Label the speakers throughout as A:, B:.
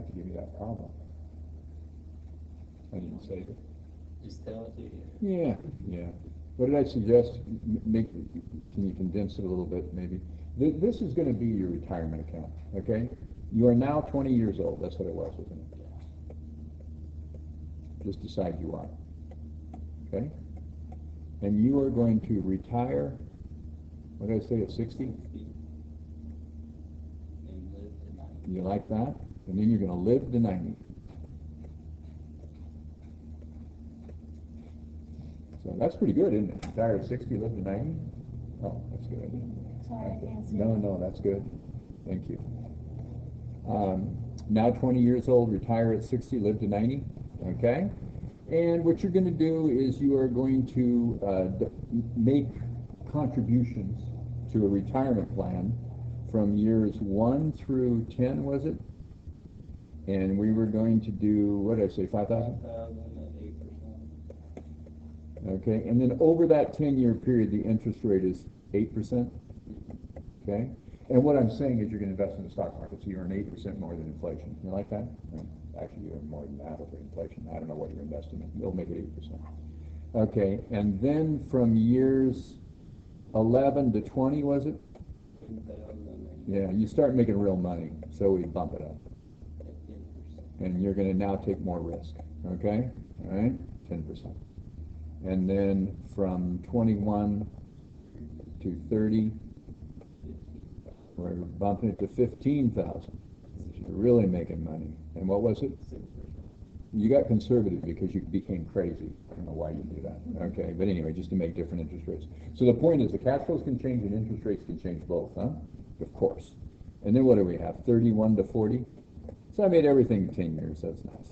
A: have to give you that problem. I didn't say that.
B: Just tell it to you.
A: Yeah, yeah. What did I suggest? Can you condense it a little bit, maybe? This is going to be your retirement account, okay? You are now 20 years old. That's what it was, isn't it? Just decide you are, okay? And you are going to retire, what did I say, at 60?
B: And live to 90.
A: You like that? And then you're going to live to 90. So that's pretty good, isn't it? Retire at 60, live to 90? Oh, that's good.
C: Sorry, I can't see.
A: No, that's good. Thank you. Now 20 years old, retire at 60, live to 90. Okay? And what you're going to do is you are going to make contributions to a retirement plan from years 1 through 10, was it? And we were going to do, what did I say, 5,000?
B: 5,000 at 8%.
A: Okay, and then over that 10-year period, the interest rate is 8%. Okay? And what I'm saying is you're going to invest in the stock market, so you earn 8% more than inflation. You like that? No, actually, you earn more than that over inflation. I don't know what you're investing in. It'll make it 8%. Okay, and then from years 11 to 20, was it?
B: 2,000
A: Yeah, you start making real money, so we bump it up.
B: at 10%.
A: And you're going to now take more risk. Okay? All right? 10%. And then from 21 to 30, we're bumping it to 15,000. You're really making money. And what was it?
B: 6%.
A: You got conservative because you became crazy. I don't know why you do that. Okay, but anyway, just to make different interest rates. So the point is the cash flows can change and interest rates can change both, huh? Of course. And then what do we have? 31 to 40? So I made everything 10 years. That's nice.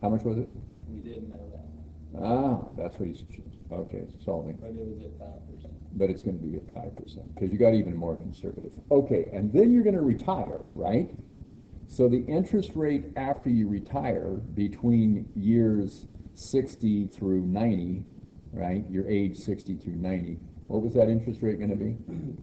A: How much was it?
B: We didn't know that,
A: Ah, that's what he's, okay, solving.
B: but it was at 5%.
A: But it's going to be at 5% because you got even more conservative. Okay, and then you're going to retire, right? So the interest rate after you retire between years 60 through 90, right? Your age 60 through 90. What was that interest rate going to be?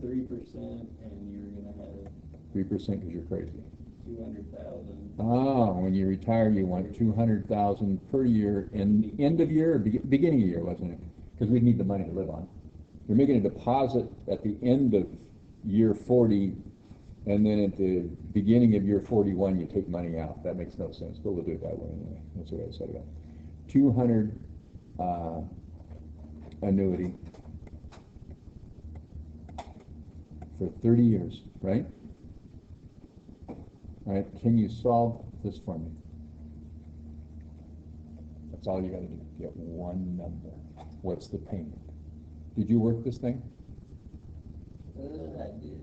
B: 3%, and you're going to have
A: 3% because you're crazy.
B: 200,000.
A: Ah, when you retire, you want 200,000 per year in end of year or beginning of year, wasn't it? Because we'd need the money to live on. You're making a deposit at the end of year 40, and then at the beginning of year 41, you take money out. That makes no sense, but we'll do it that way anyway. That's what I said about it. 200 annuity for 30 years, right? All right, can you solve this for me? That's all you got to do. Get one number. What's the payment? Did you work this thing?
B: I did.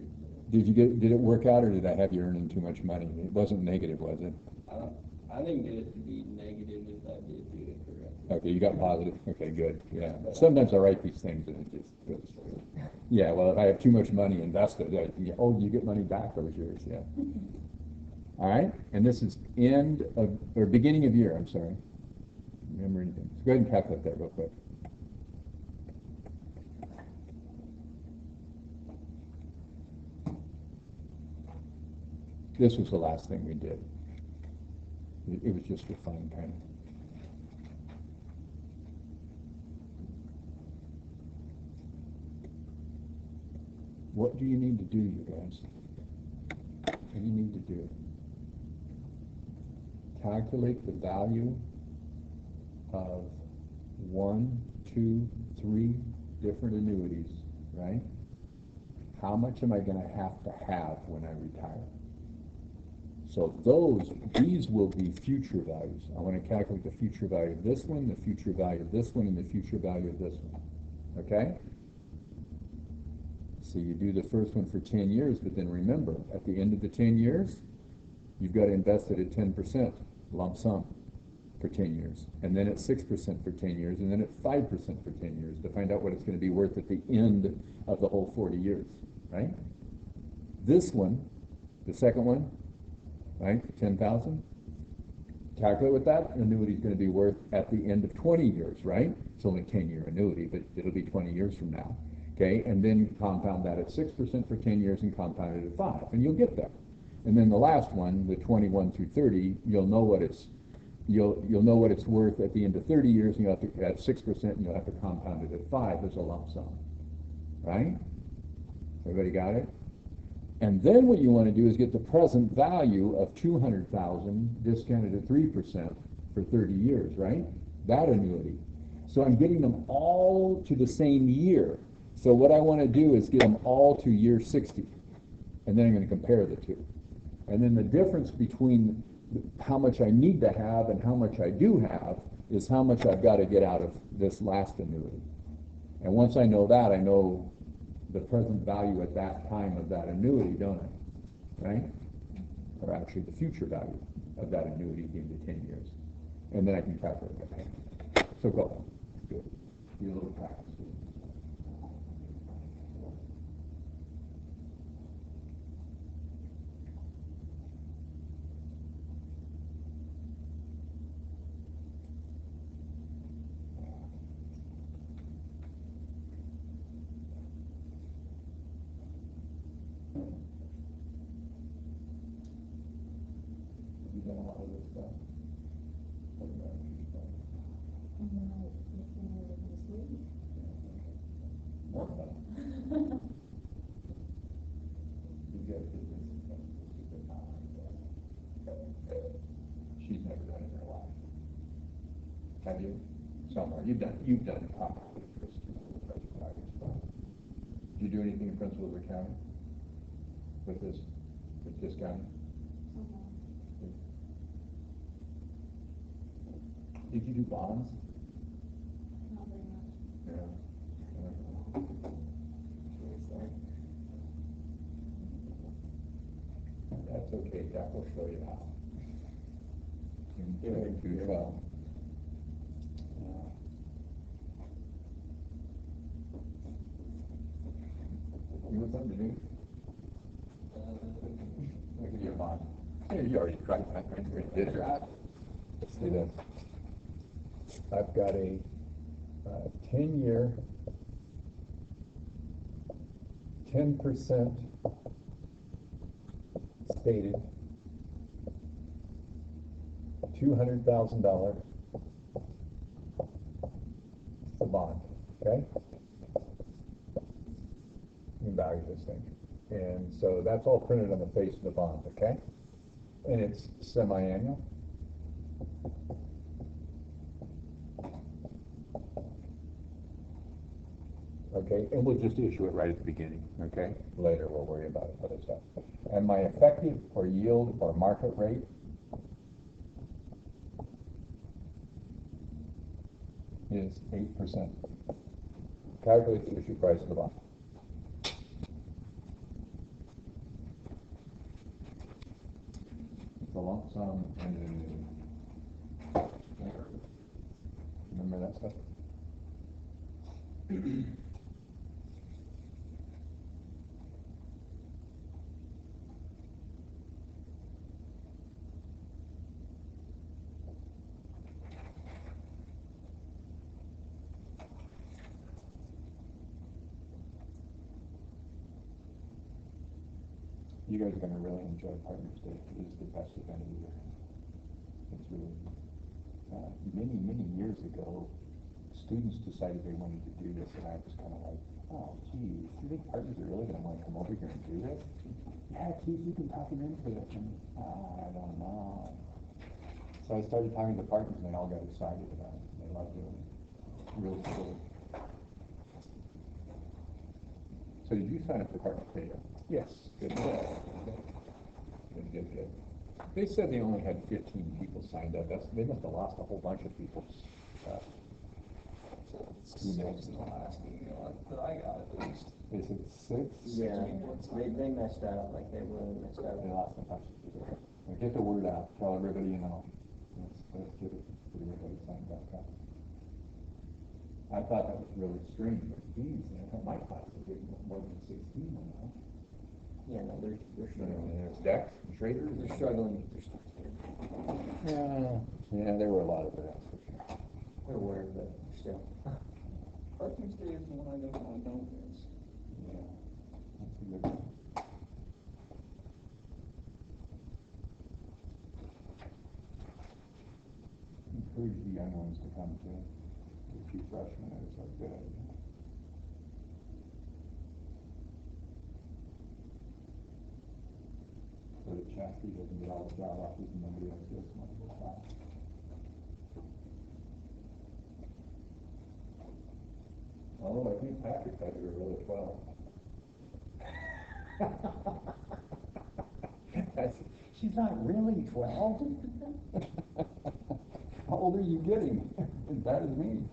A: Did it work out, or did I have you earning too much money? It wasn't negative, was it?
B: I didn't get it to be negative if I did do it correctly.
A: Okay, you got positive. Okay, good. Yeah. Sometimes I write these things and it just goes through. Yeah, well, if I have too much money invested, you get money back those years, yeah. All right, and this is end of, or beginning of year, I'm sorry. Remember anything. So go ahead and calculate that real quick. This was the last thing we did. It was just for fun, kind of. What do you need to do, you guys? What do you need to do? Calculate the value of 1, 2, 3 different annuities, right? How much am I going to have when I retire? So these will be future values. I want to calculate the future value of this one, the future value of this one, and the future value of this one. Okay? So you do the first one for 10 years, but then remember, at the end of the 10 years, you've got to invest it at 10% lump sum for 10 years, and then at 6% for 10 years, and then at 5% for 10 years to find out what it's going to be worth at the end of the whole 40 years, right? This one, the second one, right, 10,000, calculate what that annuity is going to be worth at the end of 20 years, right? It's only a 10-year annuity, but it'll be 20 years from now, okay? And then compound that at 6% for 10 years and compound it at 5, and you'll get there. And then the last one, the 21 through 30, you'll know what it's worth at the end of 30 years, and you'll have to at 6%, and you'll have to compound it at 5 as a lump sum. Right? Everybody got it? And then what you want to do is get the present value of 200,000 discounted at 3% for 30 years, right? That annuity. So I'm getting them all to the same year. So what I want to do is get them all to year 60. And then I'm going to compare the two. And then the difference between how much I need to have and how much I do have is how much I've got to get out of this last annuity. And once I know that, I know the present value at that time of that annuity, don't I? Right? Or actually the future value of that annuity at the end of 10 years. And then I can calculate the payment. So go. Good. Do a little practice. You done a lot of this stuff? She's never done it in her life. Have you? Somewhere. You've done it probably. Did you do anything in principles of accounting with this county? Did you do bonds?
C: Not very much.
A: Yeah. That's okay, Jack will show you how. Do well. You want something to do? Look at your bond. Hey, you already tried that, right? You already did it. Let's see this. I've got a 10-year, 10% stated $200,000 bond, okay? You value this thing. And so that's all printed on the face of the bond, okay? And it's semi-annual. Okay, and we'll just issue it right at the beginning, okay? Later we'll worry about other stuff. And my effective or yield or market rate is 8%. Calculate the issue price of the bond. The lump sum and remember that stuff? You guys are going to really enjoy Partners Day. It is the best event of the year. It's really, many years ago, students decided they wanted to do this, and I was kind of like, oh, geez, you think partners are really going to want to come over here and do this? Yeah, geez, you can talk them into it. And I don't know. So I started talking to partners, and they all got excited about it. They loved doing it. Really cool. So did you sign up for Partners Day? Yes. Good. Good. They said they only had 15 people signed up. They must have lost a whole bunch of people.
B: Who knows the last email that I got at least.
A: They said 6?
B: Yeah, they messed up, like they really messed up.
A: They lost a bunch of people. Now get the word out. Tell everybody you know. Let's get it. Get everybody signed back up. I thought that was really strange. Geez, I thought my class was getting more than 16 now.
B: Yeah, no, they're struggling.
A: There's Dex and Schrader.
B: They're struggling.
A: Yeah, there were a lot of that for sure.
B: They're aware of it still. Partners Day is the one I don't miss.
A: Yeah, that's a good one.
D: encourage the young ones to come to be freshmen. It's a good idea. So that Chastity doesn't get all the job offers and nobody else gets one.
A: Oh, I think Patrick thought you were really 12.
D: She's not really 12. How old are you getting? As bad as me.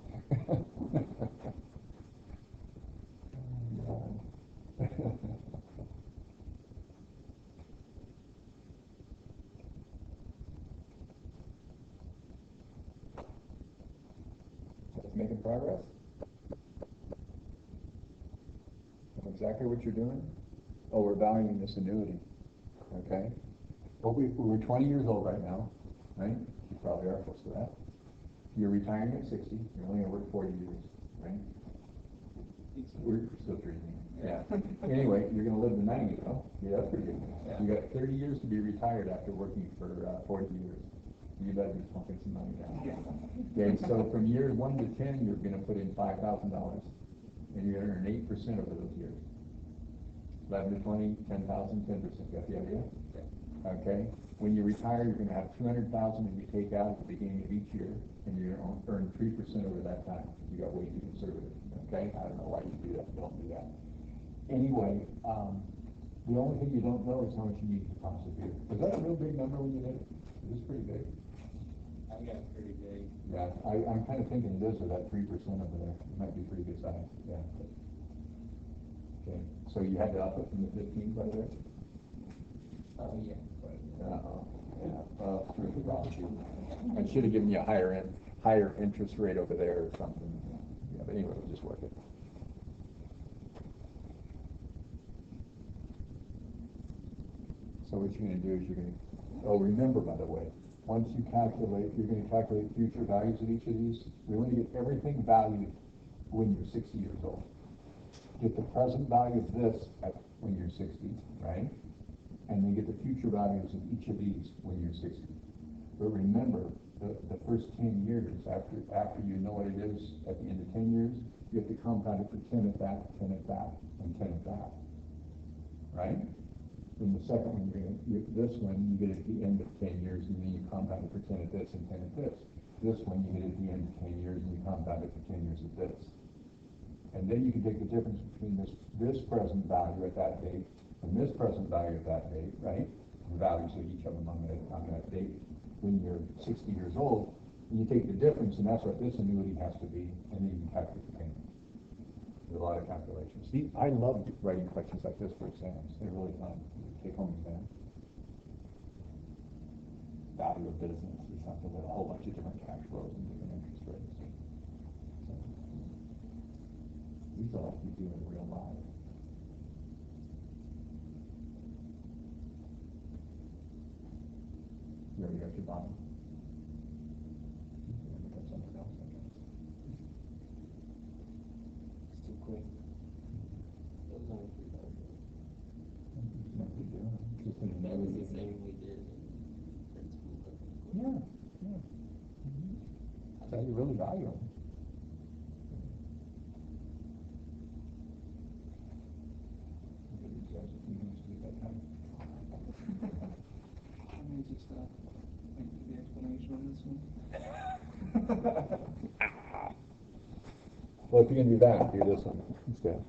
A: That's making progress? Know exactly what you're doing? Oh, we're valuing this annuity. Okay?
D: Well, we're 20 years old right now, right? You probably are close to that. You're retiring at 60. You're only going to work 40 years, right? We're still dreaming.
A: Yeah.
D: Anyway, you're going to live to 90, though. Yeah, that's pretty good.
B: Yeah.
D: You got 30 years to be retired after working for 40 years. You better be pumping some money down. Okay, so from year 1 to 10, you're going to put in $5,000, and you're going to earn 8% over those years. 11 to 20, 10,000, 10%. Got the idea? Okay. When you retire, you're going to have 200,000 that you take out at the beginning of each year, and you're going to earn 3% over that time. You got way too conservative. Okay. I don't know why you do that. Don't do that. Anyway, the only thing you don't know is how much you need to prosecute. Was that a real big number when you did it? It was pretty big.
B: I got pretty big.
D: Yeah, I'm kind of thinking this or that 3% over there. It might be pretty good size. Yeah. Okay. So you had to up it from the 15 by there?
B: Oh, yeah.
A: I should have given you a higher interest rate over there or something. Yeah, but anyway, we'll just work it. So what you're going to do is you're going to, oh, remember, by the way, once you calculate, you're going to calculate future values of each of these. We want to get everything valued when you're 60 years old. Get the present value of this when you're 60, right? And then get the future values of each of these when you're 60. But remember, the first 10 years, after you know what it is at the end of 10 years, you have to compound it for 10 at that, 10 at that, and 10 at that. Right? Then the second one, this one, you get at the end of 10 years, and then you compound it for 10 at this and 10 at this. This one, you get at the end of 10 years, and you compound it for 10 years at this. And then you can take the difference between this present value at that date and this present value at that date, right? The values of each of them on that date when you're 60 years old, and you take the difference, and that's what this annuity has to be, and then you can calculate the payment. There's a lot of calculations. See, I love writing questions like this for exams. They're really fun. Take-home exams. Value of business or something with a whole bunch of different cash flows and different interest rates. So, these are like you do in real life. You already got your bottom. Look at something else, I guess.
B: It's too quick. It was only 3 bucks.
D: No big deal. Just an
B: That was the
D: annuity.
B: same we did in principal.
D: Yeah, yeah. That's how you really value them.
B: Let me just thank you for the explanation on this one.
A: Well, if you're going to do that, do this one instead.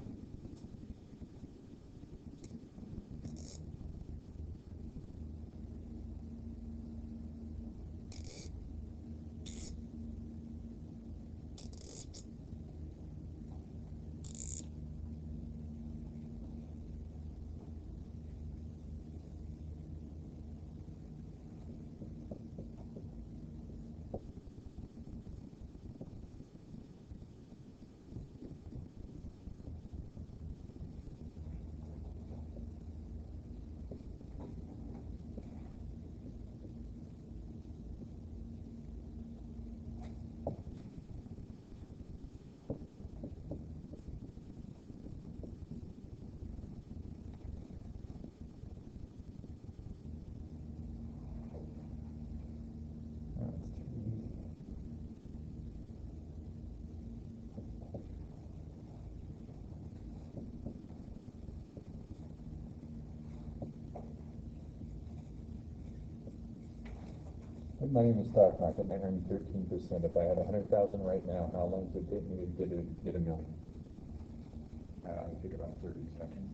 A: money in the stock market, I earned 13%. If I had 100,000 right now, how long does it take me to get a million?
D: I think about 30 seconds.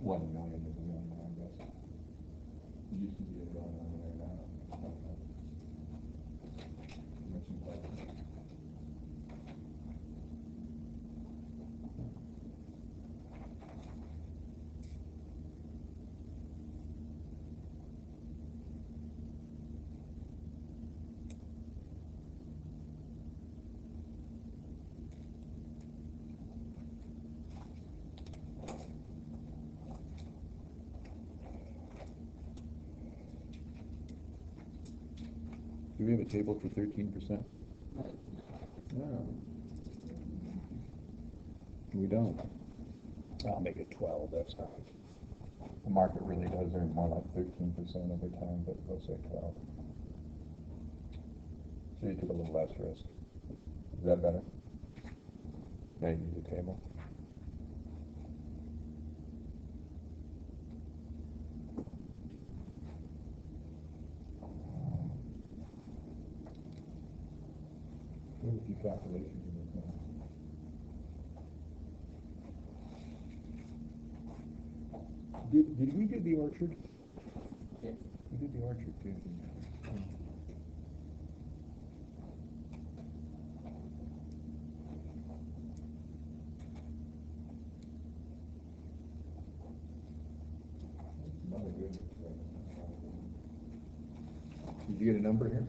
D: $1 million is $1 million, I guess. It used to be $1 million now. Much important.
A: Do we have a table for 13%? No. We don't.
D: I'll make it 12, that's fine. The market really does earn more like 13% over time, but we'll say 12. So you took a little less risk. Is that better? Now you need a table. There's a few calculations in this now.
A: Did we do the orchard?
B: Yeah.
A: We did the orchard too, didn't we?
D: Another good.
A: Did you get a number here?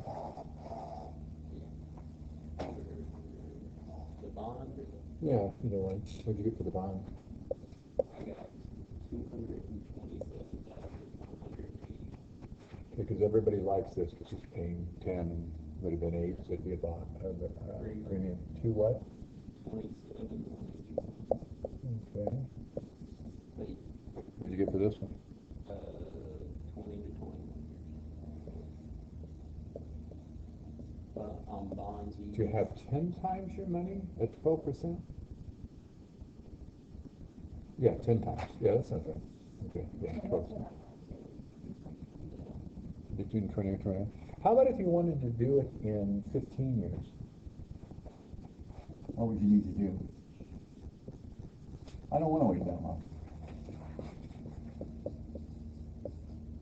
B: The bond,
A: Yeah, either one. What'd you get for the bond?
B: I got 227,180.
A: Because everybody likes this, because it's paying 10, and would have been 8, so it'd be a bond, premium. 2 what?
B: 27,
A: Okay.
B: wait,
A: What'd you get for this one?
B: 20 to 20. But on bonds,
A: Do you have 10 times your money at 12%? Yeah, 10 times. Yeah, that sounds right. Okay, yeah, 12%. Between 20 and 20. How about if you wanted to do it in 15 years?
D: What would you need to do? I don't want to wait that long.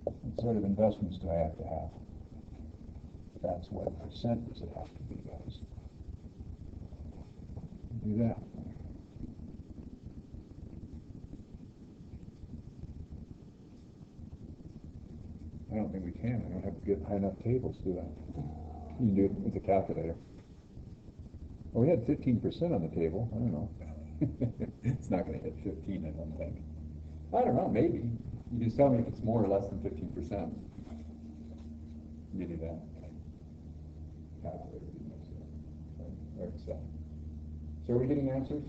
D: What sort of investments do I have to have? That's what percent does it have to be, guys? Do that.
A: I don't think we can. I don't have good high enough tables to do that. You can do it with a calculator. Well, we had 15% on the table. I don't know. It's not going to hit 15, I don't think. I don't know, maybe. You just tell me if it's more or less than 15%. Give you that. Calculator. Or Excel. So are we getting answers?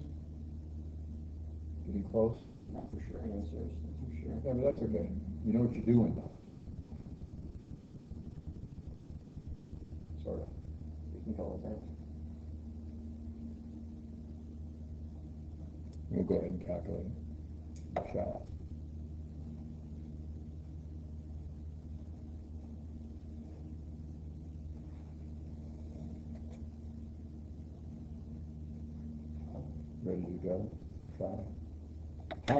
A: Getting close?
B: not for sure answers, that's for sure.
A: Yeah, but that's okay. You know what you're doing, though. Sort of.
B: We can go with that.
A: We'll go ahead and calculate it. Shot. Ready to go? Try. How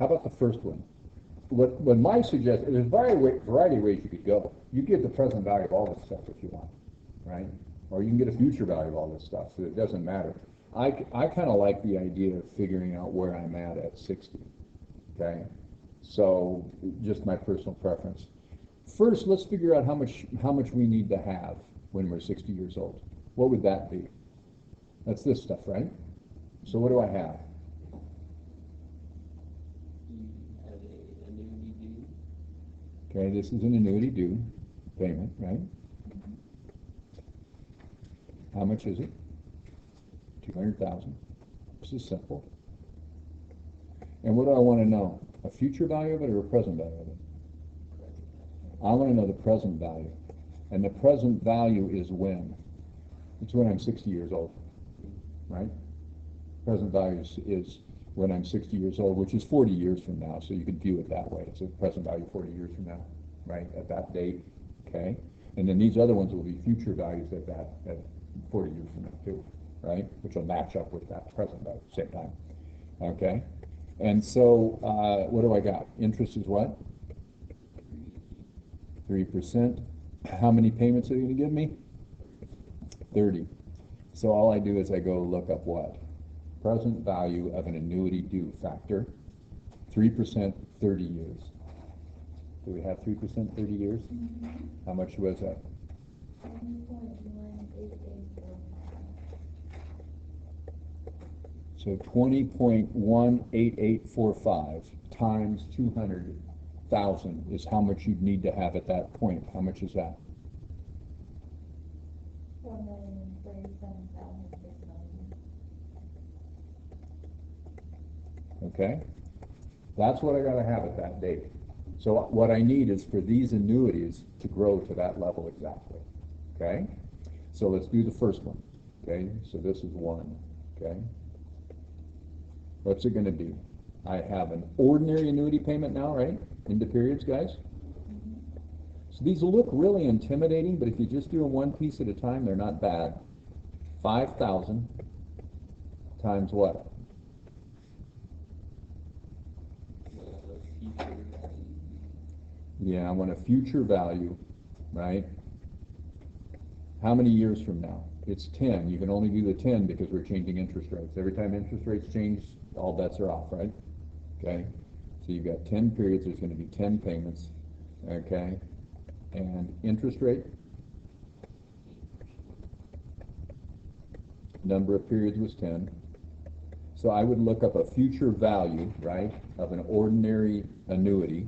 A: about the first one? What my suggestion, there's a variety of ways you could go. You get the present value of all this stuff if you want, right? Or you can get a future value of all this stuff, so it doesn't matter. I kind of like the idea of figuring out where I'm at 60, okay? So, just my personal preference. First, let's figure out how much we need to have when we're 60 years old. What would that be? That's this stuff, right? So what do I have?
B: You have a annuity due.
A: Okay, this is an annuity due payment, right? How much is it? 200,000. This is simple. And what do I want to know? A future value of it or a present value of it? I want to know the present value. And the present value is when? It's when I'm 60 years old, right? Present value is when I'm 60 years old, which is 40 years from now, so you can view it that way. It's a present value 40 years from now, right, at that date, okay? And then these other ones will be future values at 40 years from now too, right? Which will match up with that present value at the same time, okay? And so, what do I got? Interest is what? 3%. How many payments are you going to give me? 30. So all I do is I go look up what? Present value of an annuity due factor. 3%, 30 years. Do we have 3%, 30 years?
C: Mm-hmm.
A: How much was that?
C: 20.18845.
A: So 20.18845 times 200,000 is how much you'd need to have at that point. How much is that?
C: 4,037,690.
A: Okay? That's what I got to have at that date. So what I need is for these annuities to grow to that level exactly. Okay? So let's do the first one. Okay? So this is 1. Okay? What's it going to be? I have an ordinary annuity payment now, right? Into periods, guys?
C: Mm-hmm.
A: So these look really intimidating, but if you just do them one piece at a time, they're not bad. 5,000 times what? Yeah, I want a future value, right? How many years from now? It's 10. You can only do the 10 because we're changing interest rates. Every time interest rates change, all bets are off, right? Okay? So you've got 10 periods. There's going to be 10 payments, okay? And interest rate, number of periods was 10. So I would look up a future value, right, of an ordinary annuity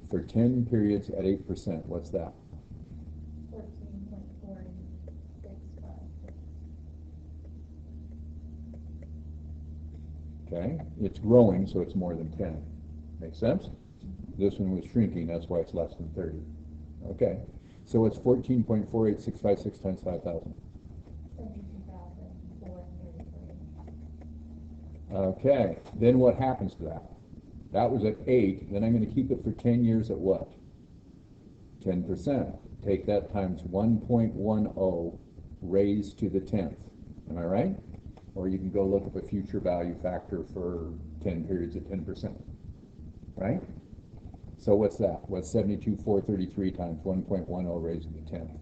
A: for 10 periods at 8%. What's that?
C: 14.4656.
A: Okay? It's growing, so it's more than 10. Make sense? This one was shrinking, that's why it's less than 30. Okay. So it's 14.48656 times 5,000.
C: 72,433.
A: Okay. Then what happens to that? That was at 8. Then I'm going to keep it for 10 years at what? 10%. Take that times 1.10 raised to the 10th. Am I right? Or you can go look up a future value factor for 10 periods at 10%. Right? So what's that? What's 72,433 times 1.10 raised to the 10th?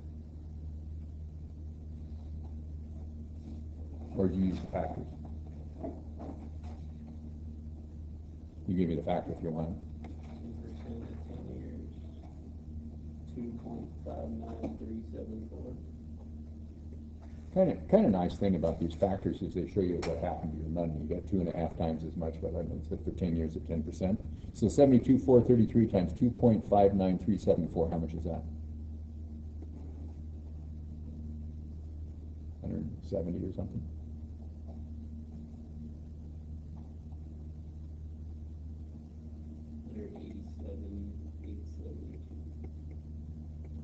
A: Or do you use the factors? You give me the factor if you want.
B: 10% at 10 years. 2.59374.
A: Kind of nice thing about these factors is they show you what happened to your money. You got 2.5 times as much, but it's for 10 years at 10%. So 72,433 times 2.59374. How much is that? 170 or something.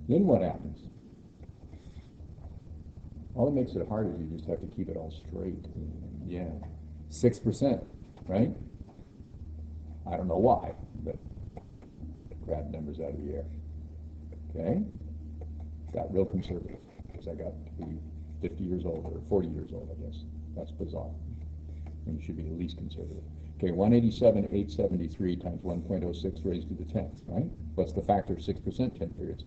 A: Then what happens? All that makes it hard is you just have to keep it all straight. Yeah. 6%, right? I don't know why, but grab numbers out of the air. Okay? Got real conservative because I got to be 50 years old or 40 years old, I guess. That's bizarre. And you should be the least conservative. Okay, 187,873 times 1.06 raised to the 10th, right? What's the factor of 6%, 10 periods?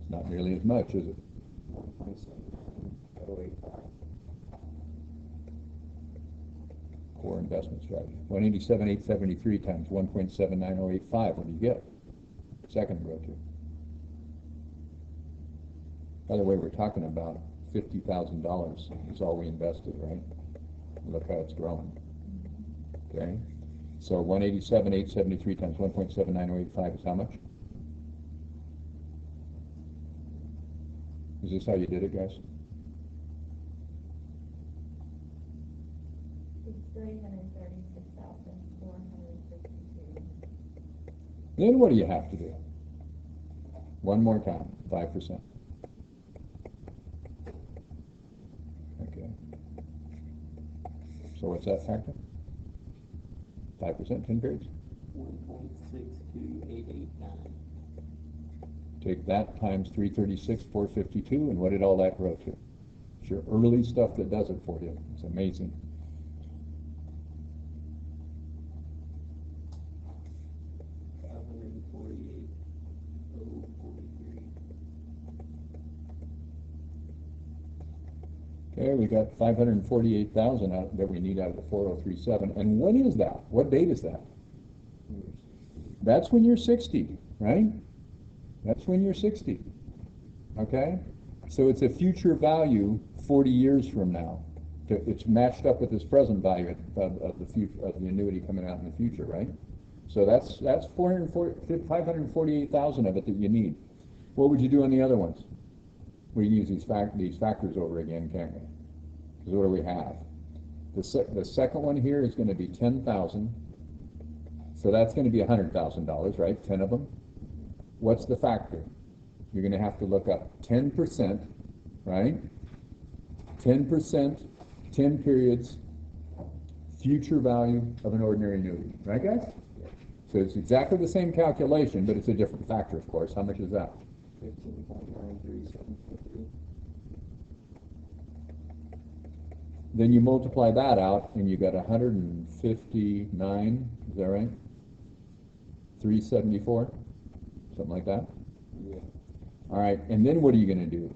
A: Not nearly as much, is it? Core investment strategy. 187,873 times 1.79085. What do you get? Second row two. By the way, we're talking about $50,000 is all we invested, right? Look how it's growing. Okay? So 187,873 times 1.79085 is how much? Is this how you did it, guys?
C: It's 336,452.
A: Then what do you have to do? One more time, 5%. So what's that factor? 5%, 10 periods?
B: 1.62889.
A: Take that times 336, 452, and what did all that grow to? It's your early stuff that does it for you. It's amazing. Okay, we got 548,000 out that we need out of the 4037. And when is that? What date is that? That's when you're 60, right? That's when you're 60. Okay? So it's a future value 40 years from now. It's matched up with this present value of the future, of the annuity coming out in the future, right? So that's 548,000 of it that you need. What would you do on the other ones? We can use these factors over again, can't we? Because what do we have? The second one here is going to be 10,000. So that's going to be $100,000, right? 10 of them. What's the factor? You're going to have to look up 10%, right? 10%, 10 periods, future value of an ordinary annuity. Right, guys? So it's exactly the same calculation, but it's a different factor, of course. How much is that?
B: 15.93753.
A: Then you multiply that out, and you got 159, is that right? 374, something like that?
B: Yeah.
A: All right, and then what are you going to do?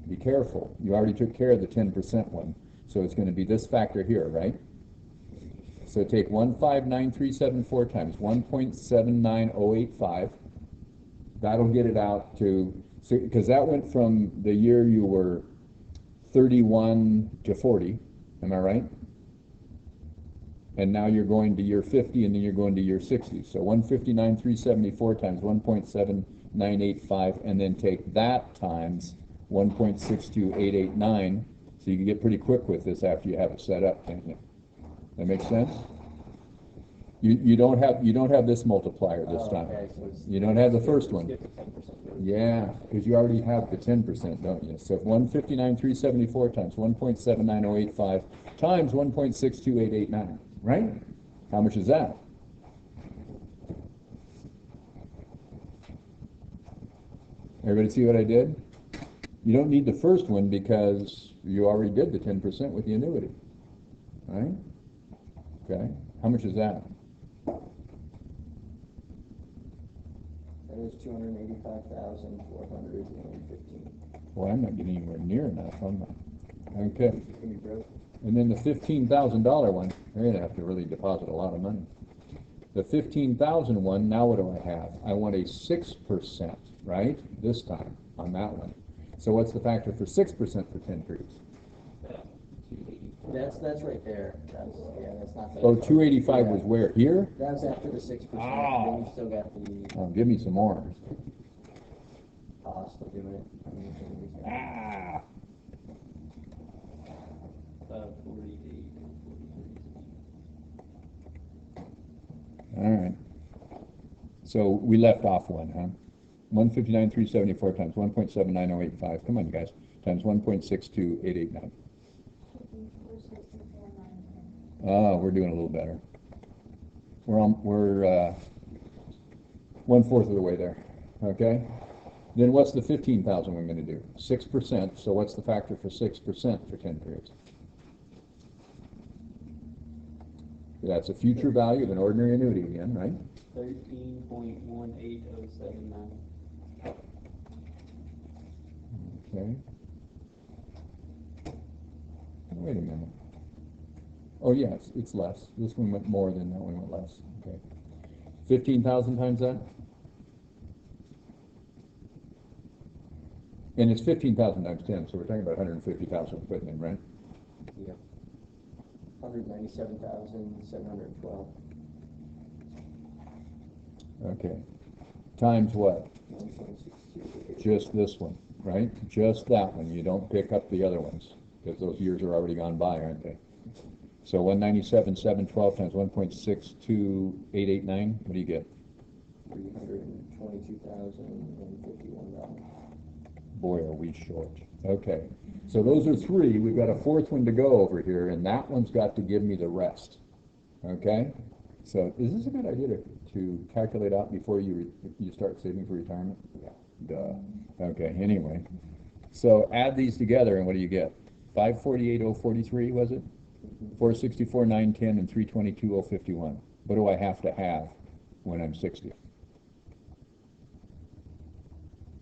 A: Be careful. You already took care of the 10% one, so it's going to be this factor here, right? So take 159,374 times 1.79085. That'll get it out to, because that went from the year you were 31 to 40, am I right? And now you're going to year 50, and then you're going to year 60. So 159,374 times 1.7985, and then take that times 1.62889. So you can get pretty quick with this after you have it set up, can't you? That makes sense? You don't have this multiplier this time.
B: Okay, so
A: You don't have the first one.
B: skip the 10%.
A: Yeah, because you already have the 10%, don't you? So 159,374 times 1.79085 times 1.62889, right? How much is that? Everybody see what I did? You don't need the first one because you already did the 10% with the annuity, right? Okay, how much is that?
B: That is 285,415.
A: Well, I'm not getting anywhere near enough, am I? Okay.
B: Can you broke?
A: And then the $15,000 one, they're going to have to really deposit a lot of money. The 15,000 one, now what do I have? I want a 6%, right? This time on that one. So what's the factor for 6% for 10 periods?
B: That's right there. That's not.
A: Oh, 285 was where? Here?
B: That was after the 6%.
A: Ah.
B: Then you still got the
A: Oh, give me some more.
B: cost of doing it.
A: Ah.
B: 48.
A: All right. So we left off one, huh? 159,374 times 1.79085. Come on, you guys. Times 1.62889. Oh, we're doing a little better. We're 1/4 of the way there. Okay. Then what's the 15,000 we're going to do? 6%. So what's the factor for 6% for 10 periods? That's a future value of an ordinary annuity again, right?
B: 13.18079.
A: Okay. Wait a minute. Oh, yes, it's less. This one went more than that one went less. Okay. 15,000 times that? And it's 15,000 times 10, so we're talking about 150,000 putting in, right?
B: Yep. 197,712.
A: Okay. Times what?
B: 1.62.
A: Just this one, right? Just that one. You don't pick up the other ones, because those years are already gone by, aren't they? So 197,712 times 1.62889, what do you get?
B: $322,051.
A: Boy, are we short. Okay, so those are three. We've got a fourth one to go over here, and that one's got to give me the rest. Okay? So is this a good idea to calculate out before you start saving for retirement? Yeah. Duh. Okay, anyway. So add these together, and what do you get? 548,043, was it? 464,910, and 322,051. What do I have to have when I'm 60?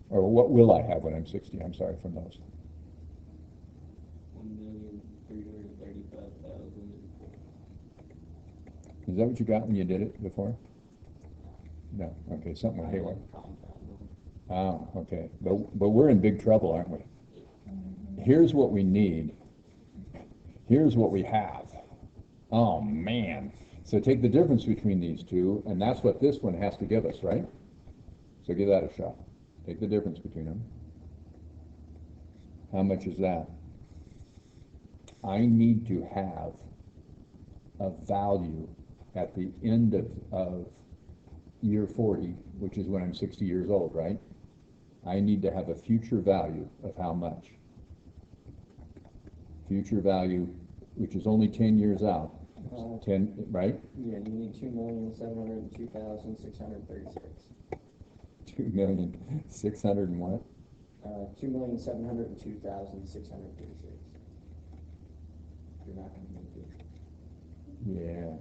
A: Or what will I have when I'm 60? I'm sorry, from those.
B: 1,335,000.
A: Is that what you got when you did it before? No. Okay, something went haywire. Oh, okay. But we're in big trouble, aren't we? Here's what we need. Here's what we have. Oh, man. So take the difference between these two, and that's what this one has to give us, right? So give that a shot. Take the difference between them. How much is that? I need to have a value at the end of year 40, which is when I'm 60 years old, right? I need to have a future value of how much? Future value, which is only 10 years out. 10, right?
B: Yeah, you need 2,702,636.
A: 2,600,000 and what?
B: 2,702,636. You're not going to make it.
A: Yeah.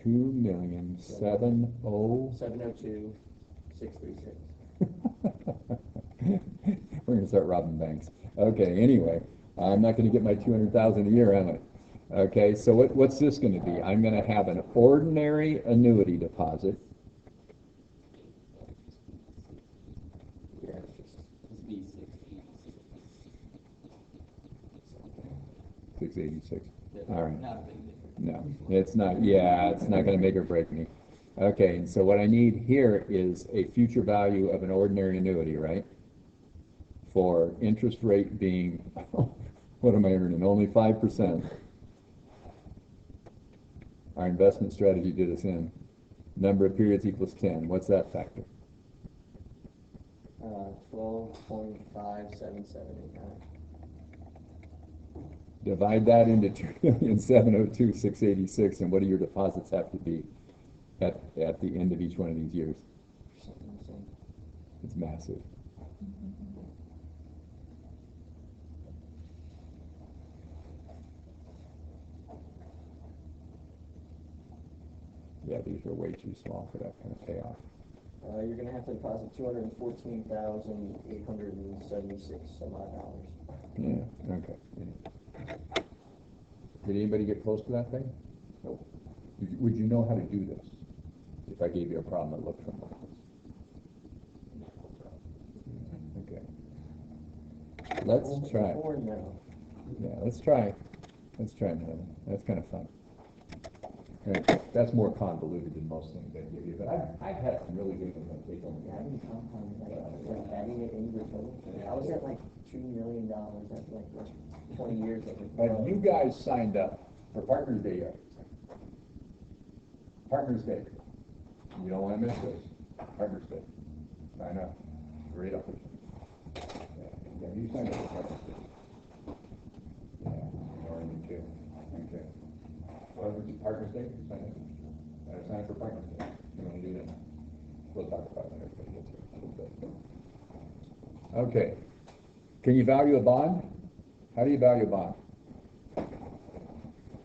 B: 702,636.
A: We're going to start robbing banks. Okay, anyway, I'm not going to get my 200,000 a year, am I? Okay, so what's this going to be? I'm going to have an ordinary annuity deposit.
B: Yeah, it's be
A: 686. All right.
B: Not a big difference.
A: No, it's not. Yeah, it's not going to make or break me. Okay, and so what I need here is a future value of an ordinary annuity, right? For interest rate being, what am I earning? Only 5%. Our investment strategy did us in. Number of periods equals 10. What's that factor?
B: 12.57789.
A: Divide that into 2,702,686, and what do your deposits have to be at the end of each one of these years? It's massive. Yeah, these are way too small for that kind of payoff.
B: You're going to have to deposit $214,876 some odd dollars.
A: Yeah, okay. Yeah. Did anybody get close to that thing? Nope. Would you know how to do this if I gave you a problem that looked something like this? Okay. Let's try.
B: Or no.
A: Yeah, let's try. Let's try another. That's kind of fun. Right. That's more convoluted than most things they give you, but I've had some really good ones.
B: Having compound, like adding it in your total. I was at like $2 million after like 20 years of it.
A: Have you guys signed up for Partners Day yet? Partners Day. You don't want to miss this. Partners Day. I know. Great opportunity. Yeah, you signed up for Partners Day. Yeah, Norman too. Okay. Well, it's Partners Day. Sign up. Sign up for Partners Day. You want to do that? We'll talk about it when everybody gets here. Okay. Can you value a bond? How do you value a bond?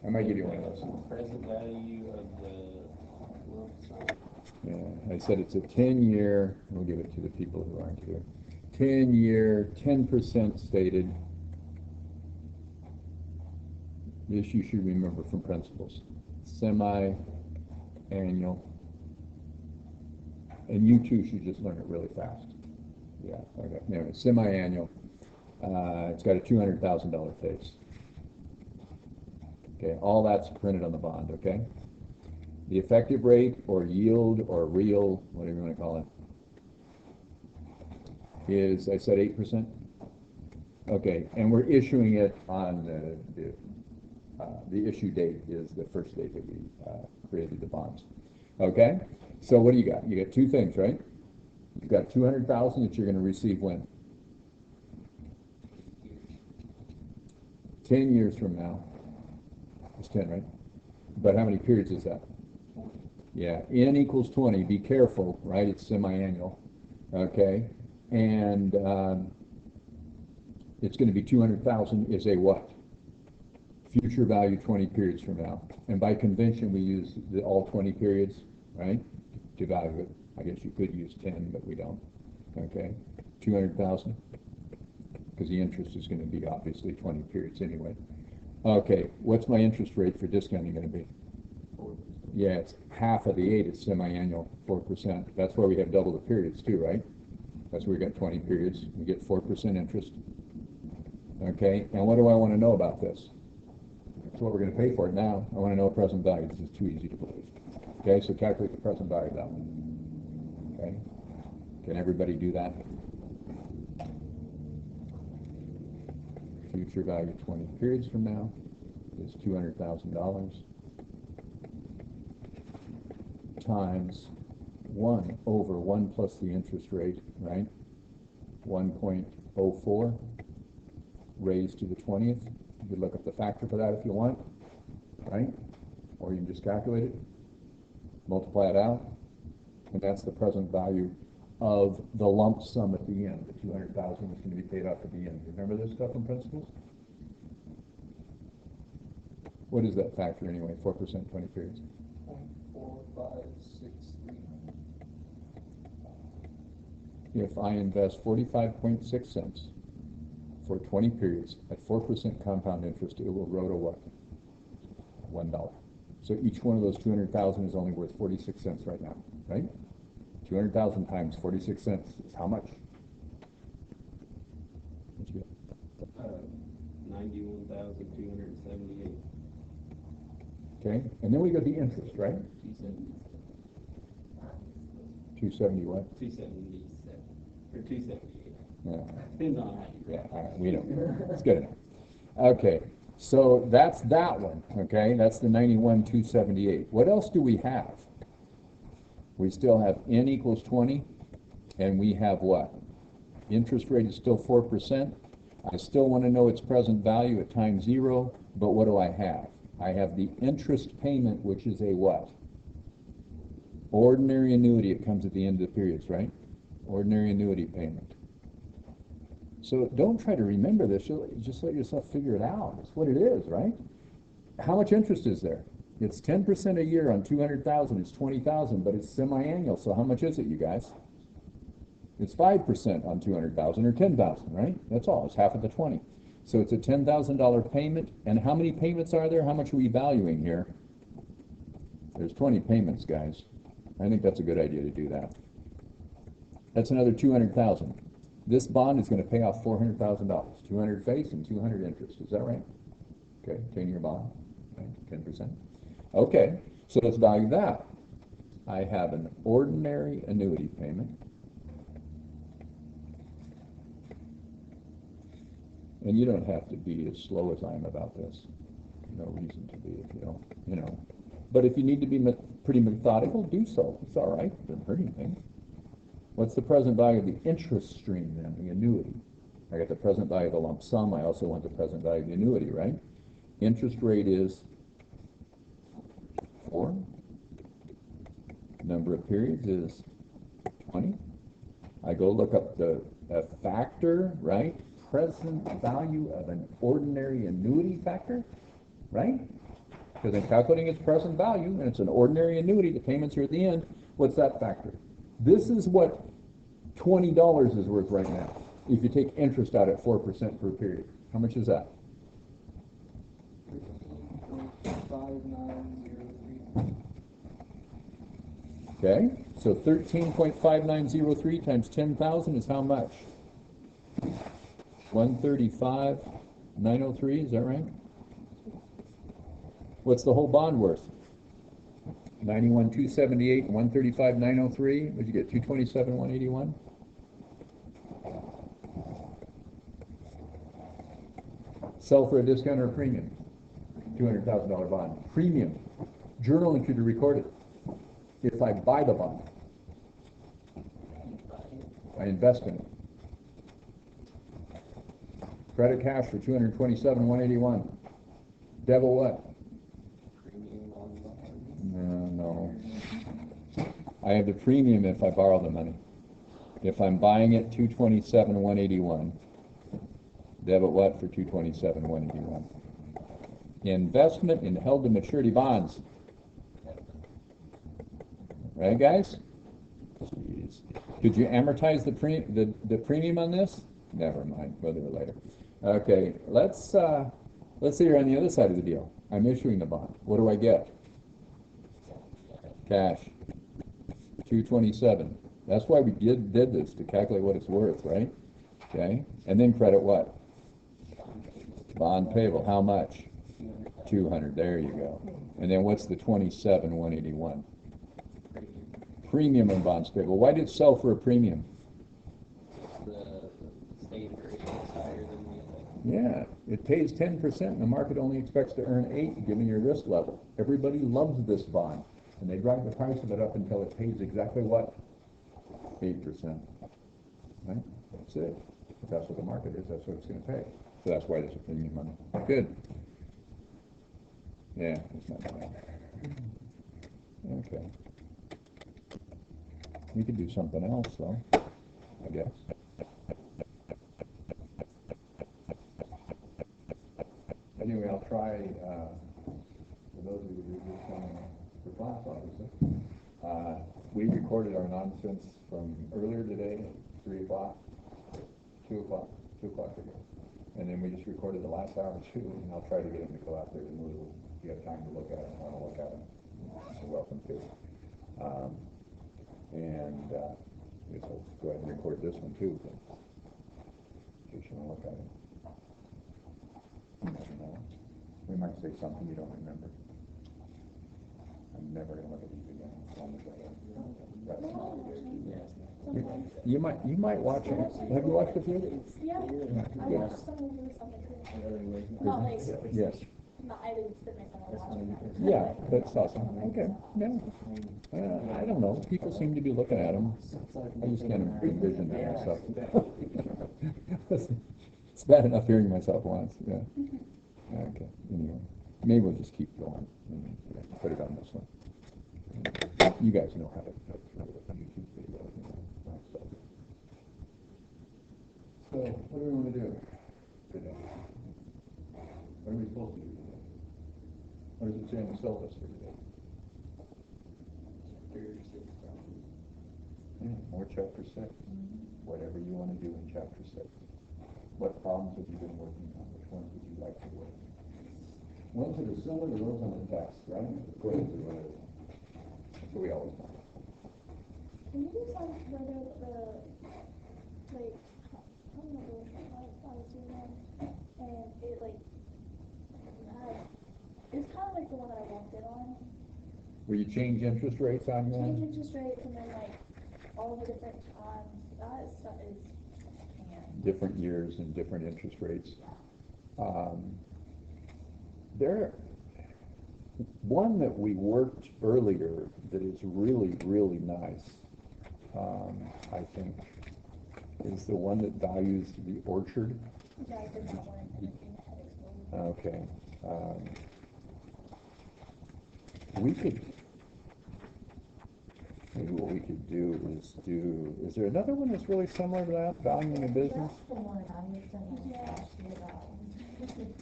A: I might give you one of those.
B: Present value of the lump sum.
A: Yeah, I said it's a 10-year, we'll give it to the people who aren't here. 10-year, 10% stated. This you should remember from principles. Semi-annual. And you too should just learn it really fast. Yeah, okay. Anyway, semi-annual. It's got a $200,000 face. Okay, all that's printed on the bond, okay? The effective rate or yield or real, whatever you want to call it, is, I said 8%? Okay, and we're issuing it on the issue date is the first date that we created the bonds. Okay, so what do you got? You got two things, right? You You've got 200,000 that you're gonna receive when? 10 years from now. It's 10, right? But how many periods is that? Yeah, n equals 20, be careful, right? It's semi-annual, okay? And it's gonna be 200,000 is a what? Future value 20 periods from now. And by convention, we use all 20 periods, right? To value it. I guess you could use 10, but we don't, okay? 200,000, because the interest is gonna be obviously 20 periods anyway. Okay, what's my interest rate for discounting gonna be? Yeah, it's half of the 8, it's semi-annual, 4%. That's why we have double the periods too, right? That's where we got 20 periods, we get 4% interest. Okay, and what do I want to know about this? That's what we're going to pay for it now. I want to know present value. This is too easy to believe. Okay, so calculate the present value of that one. Okay, can everybody do that? Future value 20 periods from now is $200,000 times 1 over 1 plus the interest rate, right? 1.04 raised to the 20th. You could look up the factor for that if you want, right? Or you can just calculate it, multiply it out, and that's the present value of the lump sum at the end. The 200,000 is going to be paid off at the end. Remember this stuff in principles? What is that factor anyway? 4%, 20 periods.
B: 0.4563.
A: If I invest 45.6 cents for 20 periods at 4% compound interest, it will grow to what? $1. So each one of those 200,000 is only worth 46 cents right now, right? 200,000 times 46 cents is how much? What you get?
E: 91,278.
A: Okay, and then we got the interest, right? 270 what?
E: 277 or 278.
A: Yeah.
E: Depends on how you.
A: Yeah, all right, we don't. It's good enough. Okay, so that's that one. Okay, that's the 91,278. What else do we have? We still have n equals 20, and we have what? Interest rate is still 4%. I still want to know its present value at time 0, but what do I have? I have the interest payment, which is a what? Ordinary annuity. It comes at the end of the periods, right? Ordinary annuity payment. So don't try to remember this. Just let yourself figure it out. It's what it is, right? How much interest is there? It's 10% a year on 200,000. It's 20,000, but it's semi-annual. So how much is it, you guys? It's 5% on 200,000 or 10,000, right? That's all. It's half of the 20. So it's a $10,000 payment. And how many payments are there? How much are we valuing here? There's 20 payments, guys. I think that's a good idea to do that. That's another 200,000. This bond is going to pay off $400,000. 200 face and 200 interest. Is that right? Okay, 10-year bond, right? 10%. Okay, so let's value that. I have an ordinary annuity payment. And you don't have to be as slow as I am about this. No reason to be if you don't, you know. But if you need to be pretty methodical, do so. It's all right. It doesn't hurt anything. What's the present value of the interest stream then, the annuity? I got the present value of the lump sum. I also want the present value of the annuity, right? Interest rate is 4. Number of periods is 20. I go look up the factor, right? Present value of an ordinary annuity factor, right? Because I'm calculating its present value, and it's an ordinary annuity. The payments are at the end. What's that factor? This is what $20 is worth right now. If you take interest out at 4% per period, how much is that?
B: 13.5903.
A: Okay, so 13.5903 times 10,000 is how much? 135,903, is that right? What's the whole bond worth? 91,278 and 135,903. What'd you get? 227,181. Sell for a discount or a premium? $200,000 bond. Premium. Journal entry to record it. If I buy the bond. I invest in it. Credit cash for 227,181. Debit what?
E: Premium on the
A: No. I have the premium if I borrow the money. If I'm buying it, 227,181. Debit what for 227,181? Investment in held to maturity bonds. Right, guys? Jeez. Did you amortize the premium on this? Never mind, we'll do it later. Okay, let's see here on the other side of the deal. I'm issuing the bond. What do I get? Cash. 227. That's why we did this, to calculate what it's worth, right? Okay, and then credit what? Bond payable. How much? 200. There you go. And then what's the 27,181? Premium on bonds payable. Why did it sell for a premium?
E: the stated rate is higher than the other.
A: Yeah, it pays 10% and the market only expects to earn 8 given your risk level. Everybody loves this bond and they drive the price of it up until it pays exactly what? 8%. Right? That's it. If that's what the market is, that's what it's going to pay. So that's why there's a premium on it. Good. Yeah, it's not bad. Okay. We could do something else though, I guess. Anyway, I'll try, for those of you who are coming for class, obviously, we recorded our nonsense from earlier today, 3 o'clock, 2 o'clock ago. And then we just recorded the last hour too, and I'll try to get them to go out there and move. If you have time to look at them, want to look at them, you're welcome to. I guess I'll go ahead and record this one too, but in case you want to look at it. You never know. We might say something you don't remember. I'm never going to look at these again. As long as I have. You might watch it. Have you watched a few?
C: Yeah, I watched some of yours on the computer. Not like,
A: Yes.
C: not, I didn't sit myself and watch it.
A: Yeah, that's awesome. Okay. Yeah. I don't know. People seem to be looking at them. I just can't envision that myself. It's bad enough hearing myself once. Yeah. Okay. Anyway, maybe we'll just keep going. Put it on this one. You guys know how to YouTube video. So, what do we want to do today? What are we supposed to do today? What does it say on the syllabus for today? Or chapter 6. Whatever you want to do in chapter 6. What problems have you been working on? Which ones would you like to work on? Ones that are similar to those on the text, right? According to what that's what we always want.
C: Can you just like whether like, I don't know what I was doing that, and it like, it's kind of like the one that I walked in on.
A: Will you change interest rates on that?
C: Change interest rates and then like all the different times, that stuff is,
A: Different years and different interest rates. There, one that we worked earlier that is really, really nice, I think, is the one that values the orchard.
C: yeah, I did that one.
A: Okay. We could, maybe what we could do, is there another one that's really similar to that, valuing a business?
F: That's the one I was gonna ask you about.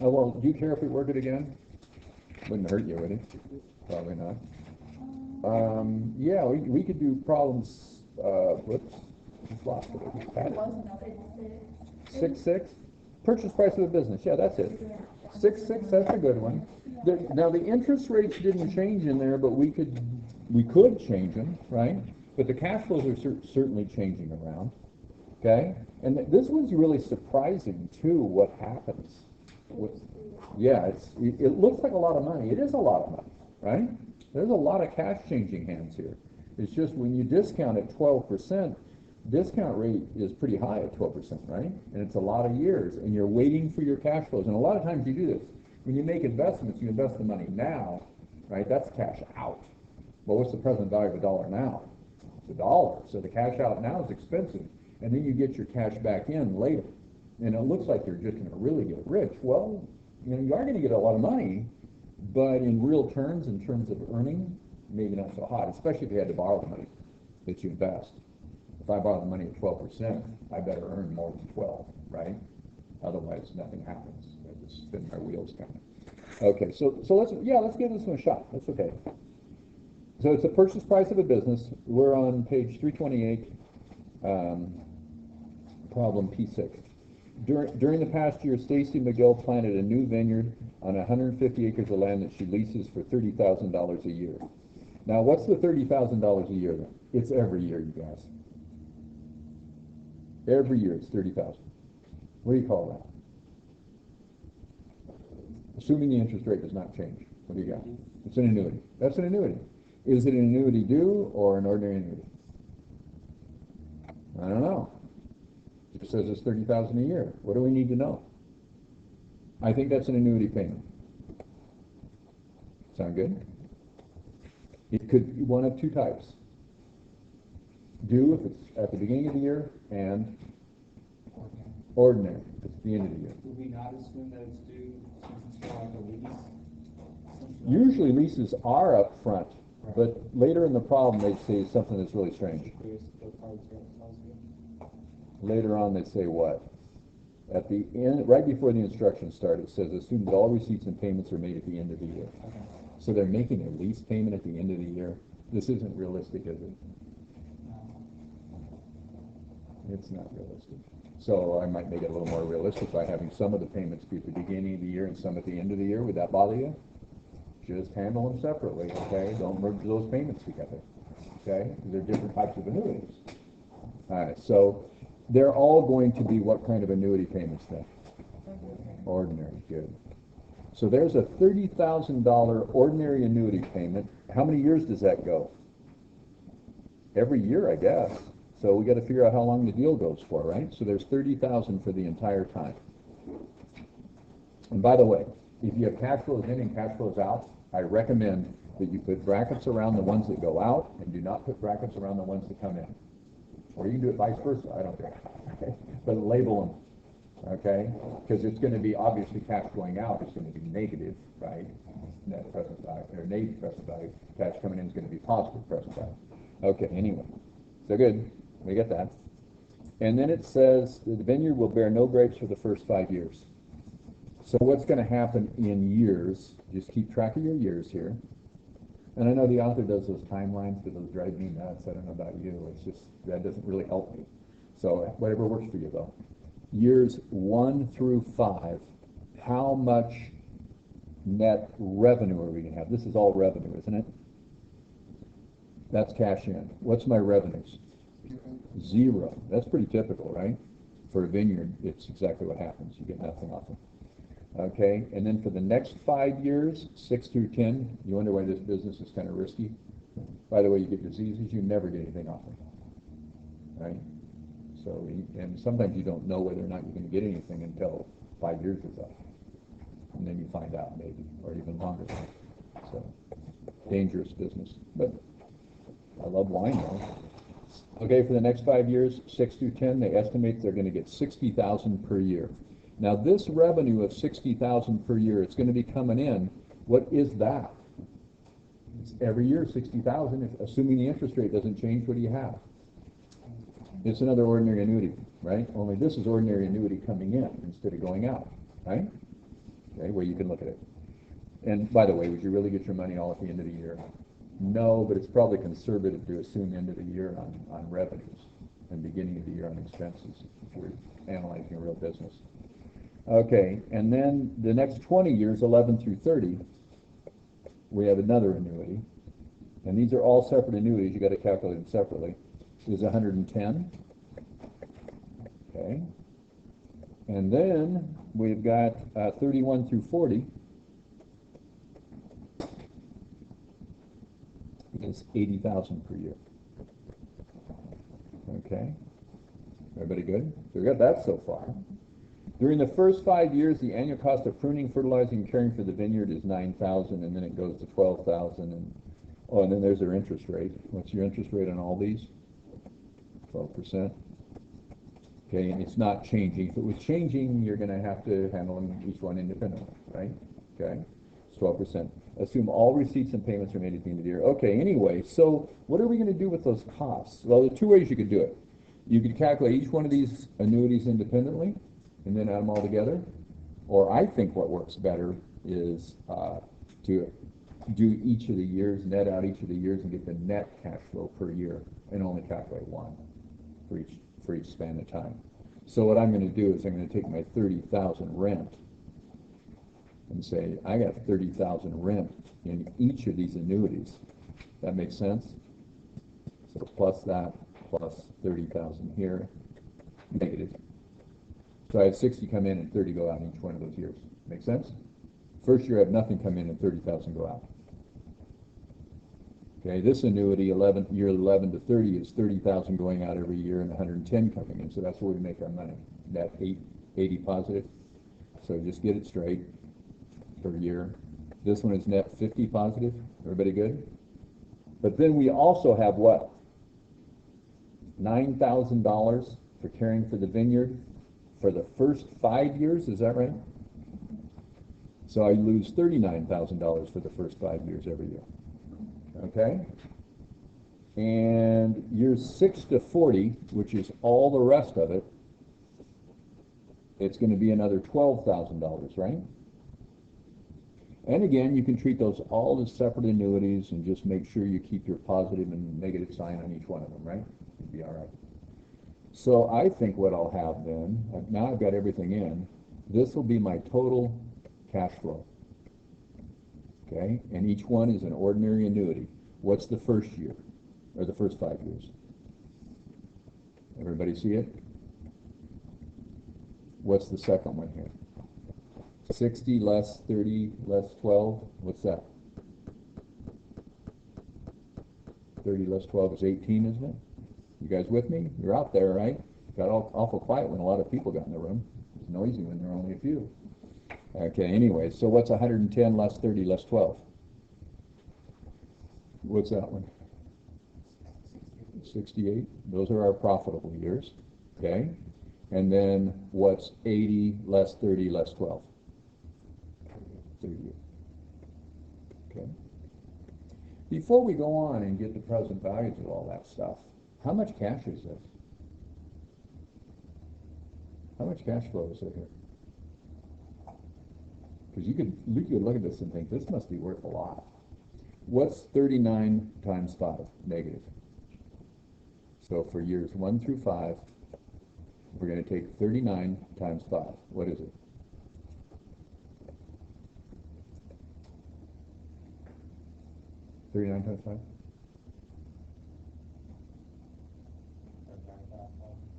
A: Oh, well, do you care if we work it again? Wouldn't hurt you, would it? Probably not. Yeah, we could do problems, whoops, just lost it.
C: There was another one.
A: 6.6? Purchase price of the business, yeah, that's it. 6.6, that's a good one. Now, the interest rates didn't change in there, but we could change them, right? But the cash flows are certainly changing around, okay? And this one's really surprising, too, what happens. Yeah, it looks like a lot of money. It is a lot of money, right? There's a lot of cash changing hands here. It's just when you discount at 12%, discount rate is pretty high at 12%, right? And it's a lot of years, and you're waiting for your cash flows. And a lot of times you do this. When you make investments, you invest the money now, right? That's cash out. Well, what's the present value of a dollar now? It's $1. So the cash out now is expensive. and then you get your cash back in later, and it looks like you're just going to really get rich. Well, you know, you are going to get a lot of money, but in real terms, in terms of earning, maybe not so hot, especially if you had to borrow the money that you invest. If I borrow the money at 12%, I better earn more than 12, right? Otherwise, nothing happens. I just spin my wheels kind of. Okay, so let's give this one a shot. That's okay. So it's the purchase price of a business. We're on page 328, problem P6. During the past year, Stacy McGill planted a new vineyard on 150 acres of land that she leases for $30,000 a year. Now, what's the $30,000 a year then? It's every year, you guys. Every year it's $30,000. What do you call that? Assuming the interest rate does not change. What do you got? It's an annuity. That's an annuity. Is it an annuity due or an ordinary annuity? I don't know. It says it's $30,000 a year. What do we need to know? I think that's an annuity payment. Sound good? It could be one of two types. Due if it's at the beginning of the year, and ordinary if it's at the end of the year.
G: Would we not assume that it's due since it's still on the lease?
A: Usually leases are up front, but later in the problem they say something that's really strange. Later on they say what? At the end, right before the instructions start, it says assume that all receipts and payments are made at the end of the year.
G: Okay.
A: So they're making a lease payment at the end of the year. This isn't realistic, is it? It's not realistic. So I might make it a little more realistic by having some of the payments be at the beginning of the year and some at the end of the year. Would that bother you? Just handle them separately, okay? Don't merge those payments together, okay? They're different types of annuities. All right, so they're all going to be what kind of annuity payments then? Ordinary, good. So there's a $30,000 ordinary annuity payment. How many years does that go? Every year, I guess. So we got to figure out how long the deal goes for, right? So there's $30,000 for the entire time. And by the way, if you have cash flows in and cash flows out, I recommend that you put brackets around the ones that go out and do not put brackets around the ones that come in. Or you can do it vice versa, I don't care. But label them, okay? Because it's going to be obviously cash going out is going to be negative, right? Net present value, or negative present value. Cash coming in is going to be positive present value. Okay, anyway. So good. We get that. And then it says the vineyard will bear no grapes for the first 5 years. So what's going to happen in years? Just keep track of your years here. And I know the author does those timelines, but those drive me nuts. I don't know about you. It's just, that doesn't really help me. So whatever works for you, though. Years 1 through 5, how much net revenue are we going to have? This is all revenue, isn't it? That's cash in. What's my revenues? 0. That's pretty typical, right? For a vineyard, it's exactly what happens. You get nothing off it. Okay, and then for the next 5 years, 6 through 10, you wonder why this business is kind of risky. By the way, you get diseases, you never get anything off it, right? So, and sometimes you don't know whether or not you're going to get anything until 5 years is up. And then you find out maybe, or even longer. So, dangerous business. But I love wine though. Okay, for the next 5 years, 6 through 10, they estimate they're going to get $60,000 per year. Now this revenue of $60,000 per year, it's going to be coming in. What is that? It's every year $60,000. Assuming the interest rate doesn't change, what do you have? It's another ordinary annuity, right? Only this is ordinary annuity coming in instead of going out, right? Okay, well you can look at it. And by the way, would you really get your money all at the end of the year? No, but it's probably conservative to assume end of the year on revenues and beginning of the year on expenses if you're analyzing a real business. Okay, and then the next 20 years, 11 through 30, we have another annuity. And these are all separate annuities. You've got to calculate them separately. Is 110. Okay. And then we've got 31 through 40. Is 80,000 per year. Okay. Everybody good? So we got that so far. During the first 5 years, the annual cost of pruning, fertilizing, and caring for the vineyard is $9,000, and then it goes to $12,000, and and then there's their interest rate. What's your interest rate on all these? 12%. Okay, and it's not changing. If it was changing, you're gonna have to handle them each one independently, right? Okay, it's 12%. Assume all receipts and payments are made at the end of the year. Okay, anyway, so what are we gonna do with those costs? Well, there are two ways you could do it. You could calculate each one of these annuities independently and then add them all together. Or I think what works better is to do each of the years, net out each of the years and get the net cash flow per year and only calculate one for each span of time. So what I'm going to do is I'm going to take my 30,000 rent and say I got 30,000 rent in each of these annuities. That makes sense? So plus that, plus 30,000 here, negative. So I have 60 come in and 30 go out in each one of those years. Make sense? First year I have nothing come in and 30,000 go out. Okay, this annuity, year 11 to 30 is 30,000 going out every year and 110 coming in. So that's where we make our money. Net 80 positive. So just get it straight per year. This one is net 50 positive. Everybody good? But then we also have what? $9,000 for caring for the vineyard for the first 5 years. Is that right? So I lose $39,000 for the first 5 years every year. Okay? And years 6 to 40, which is all the rest of it, it's going to be another $12,000, right? And again, you can treat those all as separate annuities and just make sure you keep your positive and negative sign on each one of them, right? You'll be all right. So I think what I'll have then, now I've got everything in, this will be my total cash flow. Okay, and each one is an ordinary annuity. What's the first year, or the first 5 years? Everybody see it? What's the second one here? 60 less 30 less 12, what's that? 30 less 12 is 18, isn't it? You guys with me? You're out there, right? Got awful quiet when a lot of people got in the room. It's noisy when there are only a few. Okay, anyway, so what's 110 less 30 less 12? What's that one? 68. Those are our profitable years. Okay? And then what's 80 less 30 less 12? 30. Okay? Before we go on and get the present values of all that stuff, how much cash is this? How much cash flow is there here? Because you could look at this and think, this must be worth a lot. What's 39 times 5? Negative. So for years 1 through 5, we're going to take 39 times 5. What is it? $39 times 5?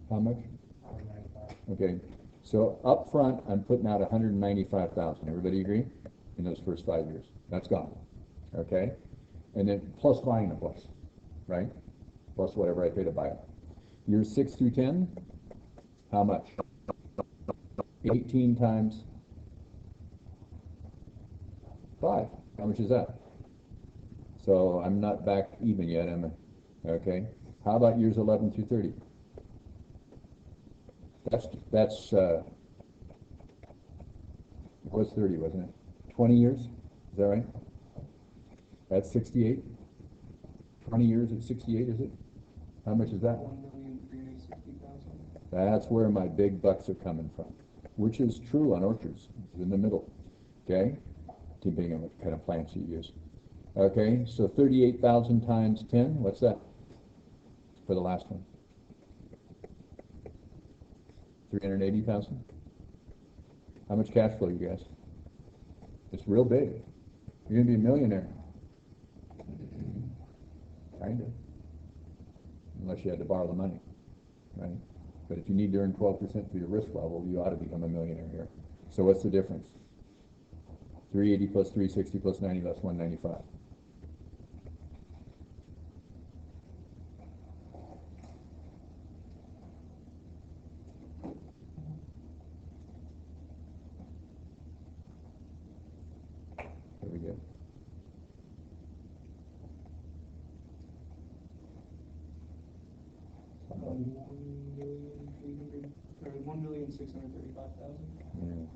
A: How much? Okay. So up front, I'm putting out $195,000. Everybody agree? In those first 5 years. That's gone. Okay? And then plus buying the place, right? Plus whatever I pay to buy it. Years 6 through 10, how much? 18 times 5. How much is that? So I'm not back even yet, am I? Okay. How about years 11 through 30? That's it was 30, wasn't it? 20 years? Is that right? That's 68? 20 years at 68, is it? How much is that?
G: 1,360,000.
A: That's where my big bucks are coming from, which is true on orchards. It's in the middle, okay? Depending on what kind of plants you use. Okay, so 38,000 times 10, what's that for the last one? 380,000? How much cash flow, you guys? It's real big. You're going to be a millionaire. Kind of. Unless you had to borrow the money, right? But if you need to earn 12% for your risk level, you ought to become a millionaire here. So what's the difference? 380 plus 360 plus 90, that's 195. Very good.
G: Or 1,635,000.
A: Yeah.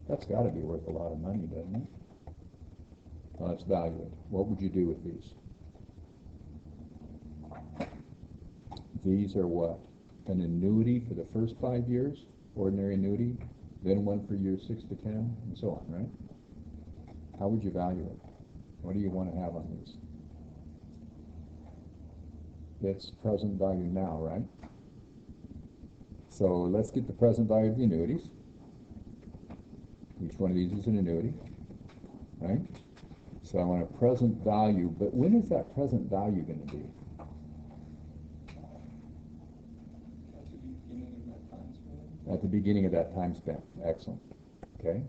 A: That's gotta be worth a lot of money, doesn't it? Well, let's value it. What would you do with these? These are what? An annuity for the first 5 years, ordinary annuity, then one for years 6 to 10, and so on, right? How would you value it? What do you want to have on these? It's present value now, right? So let's get the present value of the annuities. Each one of these is an annuity, right? So I want a present value, but when is that present value going to be?
G: At the beginning of that time span.
A: At the beginning of that time span. Excellent. Okay?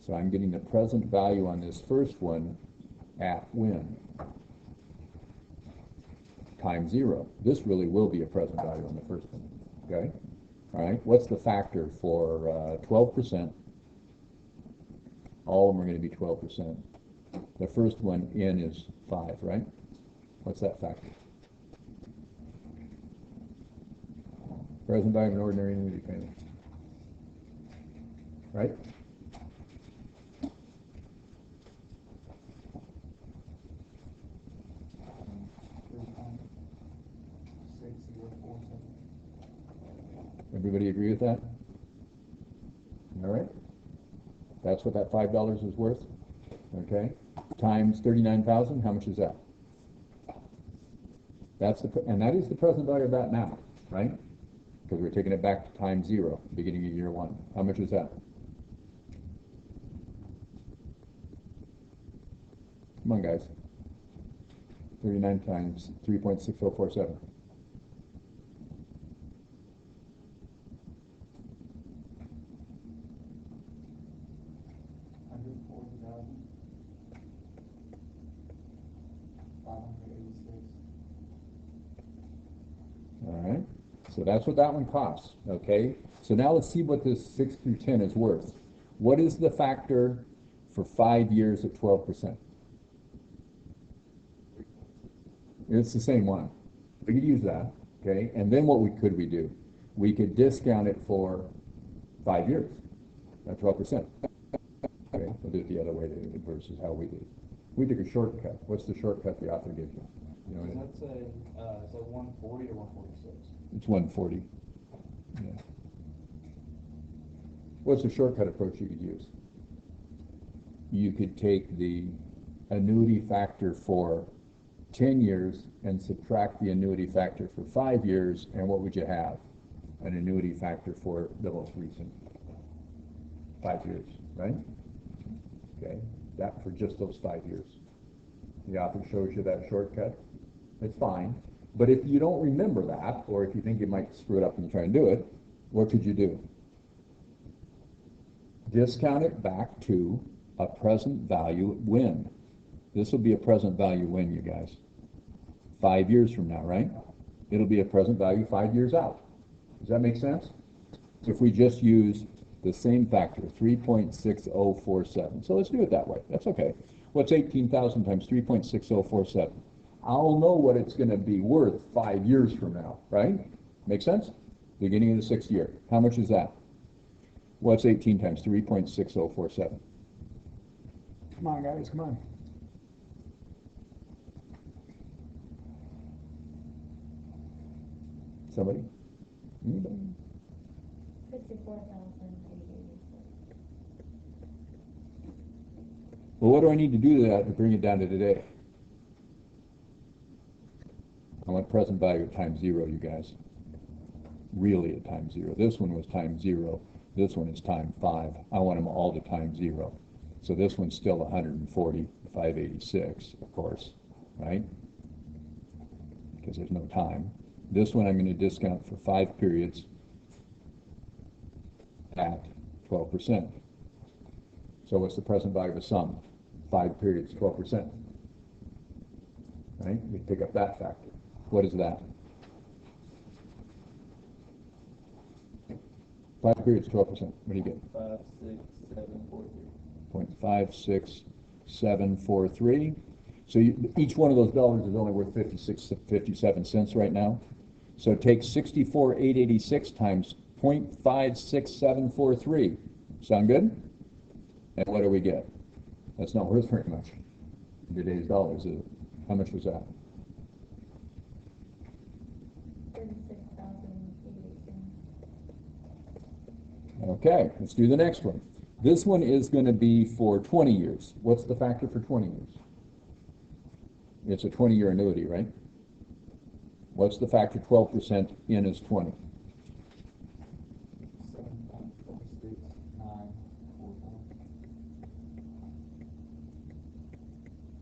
A: So I'm getting the present value on this first one at when? Time 0. This really will be a present value on the first one. Okay? All right. What's the factor for 12%? All of them are going to be 12%. The first one in is 5, right? What's that factor? Present value of an ordinary annuity payment. Right? Everybody agree with that? All right. That's what that $5 is worth. Okay. Times 39,000. How much is that? And that is the present value of that now, right? Because we're taking it back to time 0, beginning of year 1. How much is that? Come on, guys. 39 times 3.6047. All right. So that's what that one costs. Okay. So now let's see what this 6 through 10 is worth. What is the factor for 5 years at 12%? It's the same one. We could use that, okay? And then what could we do? We could discount it for 5 years at 12%. Okay, we'll do it the other way versus how we do it. We took a shortcut. What's the shortcut the author gives you? You know what
G: Does that say, is that 140 or 146?
A: It's 140. Yeah. What's the shortcut approach you could use? You could take the annuity factor for 10 years and subtract the annuity factor for 5 years, and what would you have? An annuity factor for the most recent 5 years, right? Okay, that for just those 5 years. The author shows you that shortcut. It's fine. But if you don't remember that, or if you think you might screw it up and try and do it, what could you do? Discount it back to a present value when. This will be a present value when, you guys. 5 years from now, right? It'll be a present value 5 years out. Does that make sense? If we just use the same factor, 3.6047. So let's do it that way. That's okay. What's 18,000 times 3.6047? I'll know what it's going to be worth 5 years from now, right? Make sense? Beginning of the 6th year. How much is that? What's 18 times 3.6047? Come on, guys, come on. Somebody? Anybody?
F: 64,886.
A: Well, what do I need to do to that to bring it down to today? I want present value at time 0, you guys. Really at time 0. This one was time 0. This one is time 5. I want them all to time 0. So this one's still 140,586, of course, right? Because there's no time. This one I'm going to discount for 5 periods at 12%. So what's the present value of a sum? 5 periods, 12%. Right? We pick up that factor. What is that? 5 periods, 12%. What do you get? 0.56743. So each one of those dollars is only worth 57 cents right now. So take 64,886 times 0.56743. Sound good? And what do we get? That's not worth very much in today's dollars, is it? How much was that?
F: 36,818.
A: Okay, let's do the next one. This one is going to be for 20 years. What's the factor for 20 years? It's a 20-year annuity, right? What's the factor 12% in is 20?
G: 7.46944.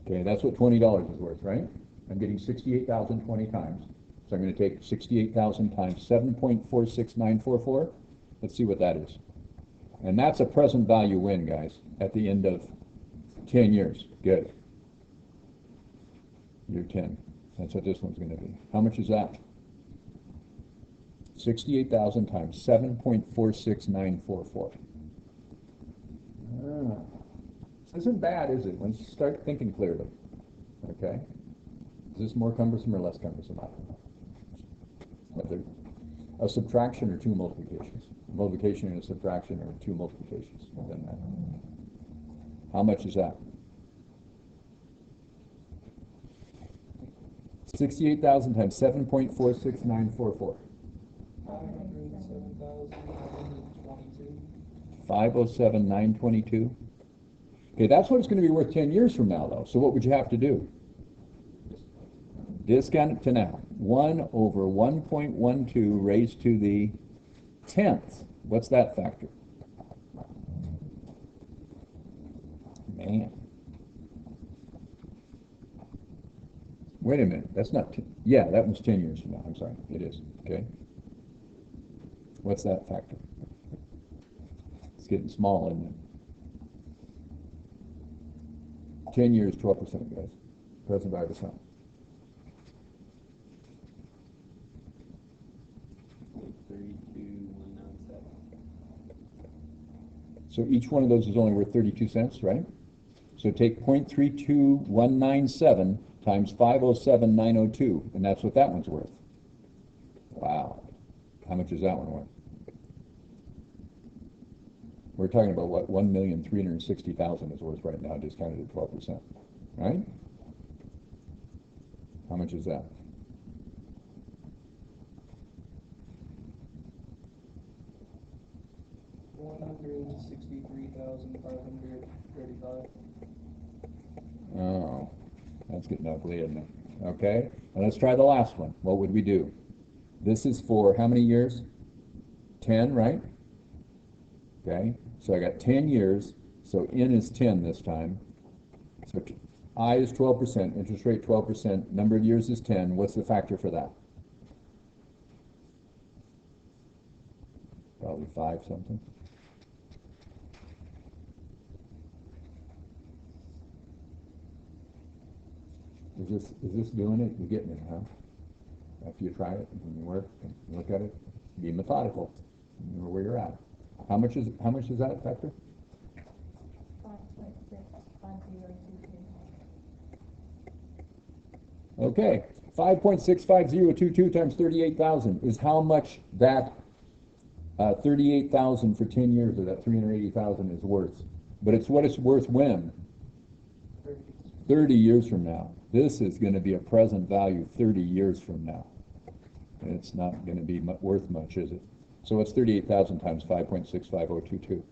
A: Okay, that's what $20 is worth, right? I'm getting 68,000 20 times. So I'm going to take 68,000 times 7.46944. Let's see what that is. And that's a present value win, guys, at the end of 10 years. Good. Year 10. That's what this one's going to be. How much is that? 68,000 times 7.46944. This isn't bad, is it? Once you start thinking clearly. Okay? Is this more cumbersome or less cumbersome? Whether a subtraction or two multiplications. A multiplication and a subtraction or two multiplications. Doesn't matter. How much is that? 68,000 times 7.46944.
G: 507,922.
A: 507,922. Okay, that's what it's going to be worth 10 years from now, though. So what would you have to do? Discount it to now. 1 over 1.12 raised to the 10th. What's that factor? Man. Wait a minute. That's not... Yeah, that was 10 years from now. I'm sorry. It is. Okay. What's that factor? It's getting small, isn't it? 10 years, 12%, guys. Present value of sum.
E: 32,197.
A: So each one of those is only worth 32 cents, right? So take 0.32197 times 507,902, and that's what that one's worth. Wow. How much is that one worth? We're talking about what 1,360,000 is worth right now, discounted at 12%, right? How much is that?
G: $163,535.
A: Oh, that's getting ugly, isn't it? Okay, and let's try the last one. What would we do? This is for how many years? 10, right? Okay, so I got 10 years, so N is 10 this time. So I is 12%, interest rate 12%, number of years is 10. What's the factor for that? Probably 5 something. Is this doing it? You're getting it, huh? After you try it and you work and look at it, be methodical. You know where you're at. How much is that factor?
F: 5.65022.
A: Okay, 5.65022 times 38,000 is how much that 38,000 for 10 years, or that 380,000 is worth. But it's what it's worth when? 30 years from now. This is going to be a present value 30 years from now. And it's not going to be worth much, is it? So it's 38,000 times 5.65022.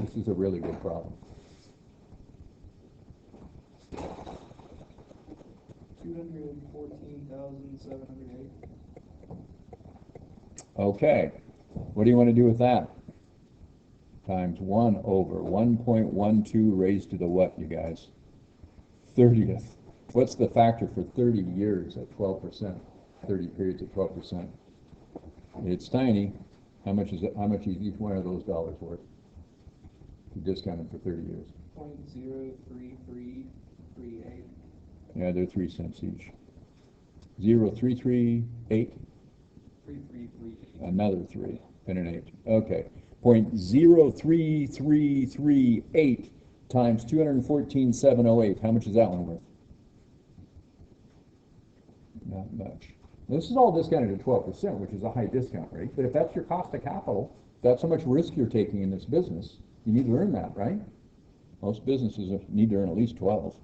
A: This is a really good problem.
G: 214,708.
A: Okay, what do you want to do with that? Times 1 over 1.12 raised to the what, you guys? 30th. What's the factor for 30 years at 12%? 30 periods at 12%. It's tiny. How much is it? How much is each one of those dollars worth? You discount them for 30 years.
G: 0.03338.
A: Yeah, they're 3 cents each. 0.338.
G: 3338.
A: Another 3 and an 8. Okay. 0.03338 times 214,708. How much is that one worth? Not much. This is all discounted at 12%, which is a high discount rate. But if that's your cost of capital, that's how much risk you're taking in this business. You need to earn that, right? Most businesses need to earn at least 12.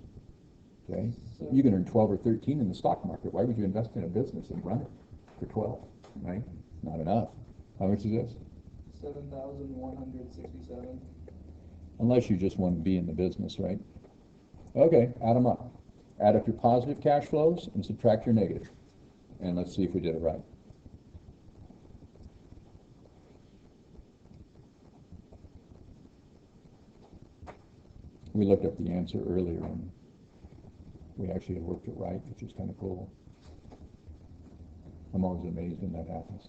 A: Okay? You can earn 12 or 13 in the stock market. Why would you invest in a business and run it for 12? Right? Not enough. How much is this?
G: 7,167.
A: Unless you just want to be in the business, right? Okay, add them up. Add up your positive cash flows and subtract your negative. And let's see if we did it right. We looked up the answer earlier and we actually had worked it right, which is kind of cool. I'm always amazed when that happens.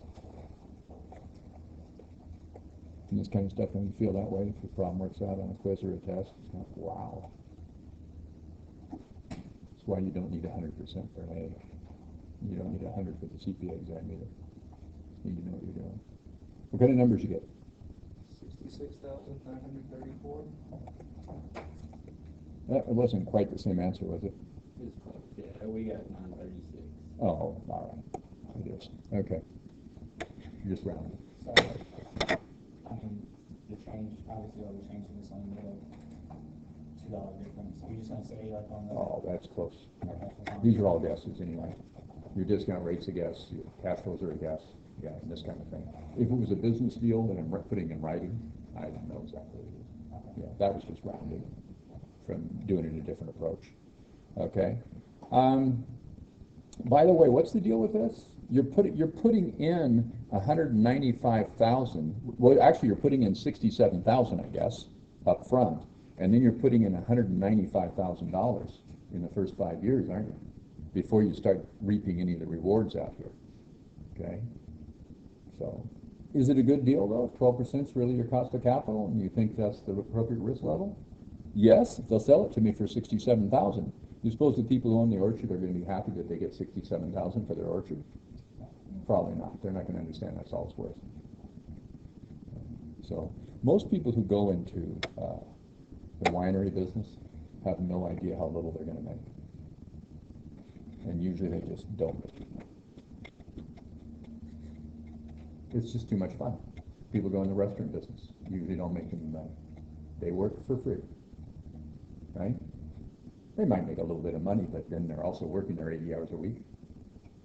A: And this kind of stuff, when you feel that way, if the problem works out on a quiz or a test, it's kind of, wow. That's why you don't need 100% for an A. You don't need 100 for the CPA exam either. You need to know what you're doing. What kind of numbers you get?
G: 66,934.
A: That wasn't quite the same answer, was it?
E: It's close, yeah, we got 936.
A: Oh, all right. It is. Okay. You just rounded.
H: So, I mean, the change, obviously all the change in this on the $2 difference. You're just gonna say like on the.
A: Oh, that's close.
H: Okay.
A: These are all guesses anyway. Your discount rate's a guess, your cash flows are a guess, yeah, and this kind of thing. If it was a business deal that I'm putting in writing, I don't know exactly what it is. Yeah, that was just rounding from doing it a different approach. Okay. By the way, what's the deal with this? You're putting in 195,000. Well, actually, you're putting in 67,000, I guess, up front, and then you're putting in $195,000 in the first 5 years, aren't you? Before you start reaping any of the rewards out here. Okay. So, is it a good deal though? 12% is really your cost of capital, and you think that's the appropriate risk level? Yes, if they'll sell it to me for 67,000. You suppose the people who own the orchard are going to be happy that they get 67,000 for their orchard? Probably not. They're not going to understand that's all it's worth. So most people who go into the winery business have no idea how little they're going to make, and usually they just don't. It's just too much fun. People go in the restaurant business, usually don't make any money. They work for free, right? They might make a little bit of money, but then they're also working their 80 hours a week.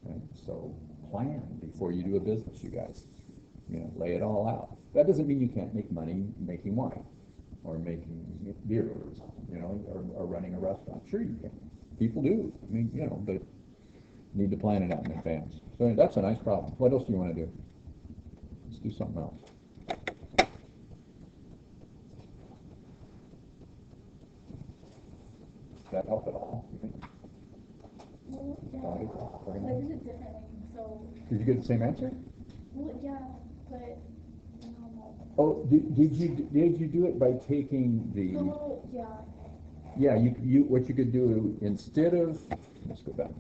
A: Right? So plan before you do a business, you guys. You know, lay it all out. That doesn't mean you can't make money making wine or making beer, you know, or running a restaurant. Sure you can. People do. I mean, you know, but you need to plan it out in advance. So that's a nice problem. What else do you want to do? Let's do something else. Does that help at all, you think?
C: Well, yeah.
A: Got it?
C: But I did it differently, so,
A: Did you get the same answer?
C: well, yeah, but,
A: Oh, did you do it by taking the?
C: so, yeah.
A: Yeah, what you could do instead of, let's go back.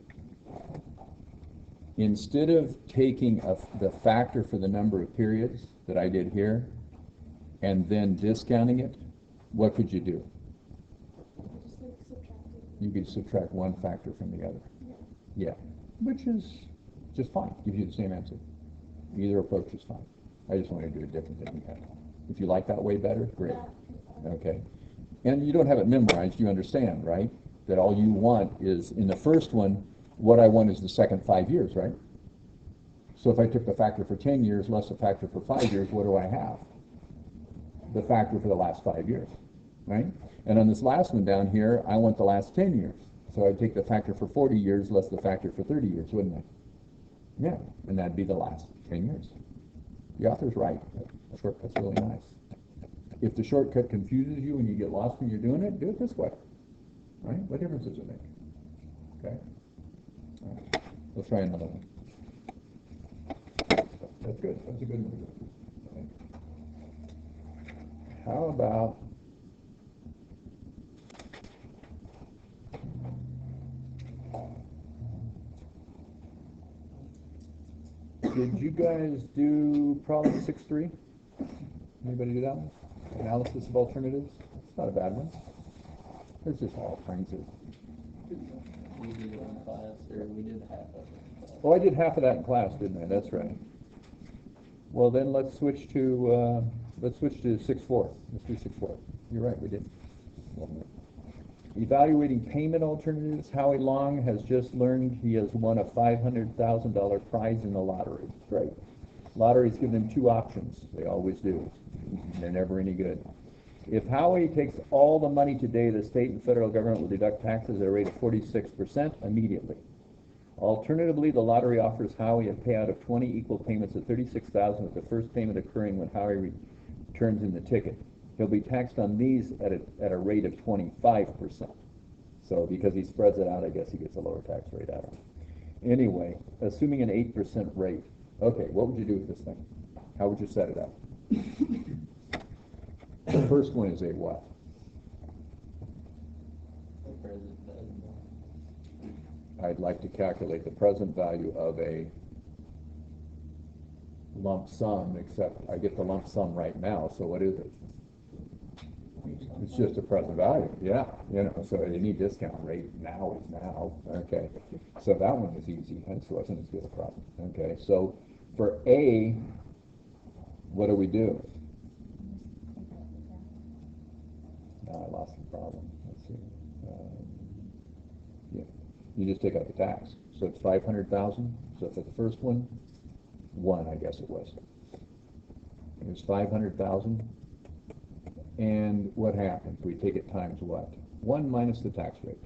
A: Instead of taking the factor for the number of periods that I did here, and then discounting it, what could you do?
C: Just like subtracted.
A: You could subtract one factor from the other. Yeah, which is just fine. Gives you the same answer. Either approach is fine. I just want to do it different than you have. If you like that way better, great. Okay. And you don't have it memorized, you understand, right? That all you want is, in the first one, what I want is the second 5 years, right? So if I took the factor for 10 years less the factor for 5 years, what do I have? The factor for the last 5 years, right? And on this last one down here, I want the last 10 years. So I'd take the factor for 40 years less the factor for 30 years, wouldn't I? Yeah, and that'd be the last 10 years. The author's right. The shortcut's really nice. If the shortcut confuses you and you get lost when you're doing it, do it this way. Right? What difference does it make? Okay? All right. Let's try another one. That's good. That's a good one. Okay. How about did you guys do problem 6.3? Anybody do that one? Analysis of alternatives? It's not a bad one. There's just all kinds of,
E: We did it in class, or we did half of it.
A: oh, I did half of that in class, didn't I? That's right. Well, then let's switch to 6-4. Let's do 6-4. You're right, we did. Evaluating payment alternatives. Howie Long has just learned he has won a $500,000 prize in the lottery. Great. Lottery's given him two options. They always do. They're never any good. If Howie takes all the money today, the state and federal government will deduct taxes at a rate of 46% immediately. Alternatively, the lottery offers Howie a payout of 20 equal payments of $36,000, with the first payment occurring when Howie returns in the ticket. He'll be taxed on these at a rate of 25%. So because he spreads it out, I guess he gets a lower tax rate out of it. Anyway, assuming an 8% rate. Okay, what would you do with this thing? How would you set it up? The first one is a what?
E: The present value.
A: I'd like to calculate the present value of a lump sum, except I get the lump sum right now, so what is it? It's just a present value, yeah, so any discount rate now is now, okay. So that one was easy, hence wasn't as good a problem, okay. So for A, what do? Now I lost the problem, let's see. Yeah, you just take out the tax. So it's 500,000, so for the first one, 1, I guess it was. It was 500,000. And what happens? We take it times what? 1 minus the tax rate.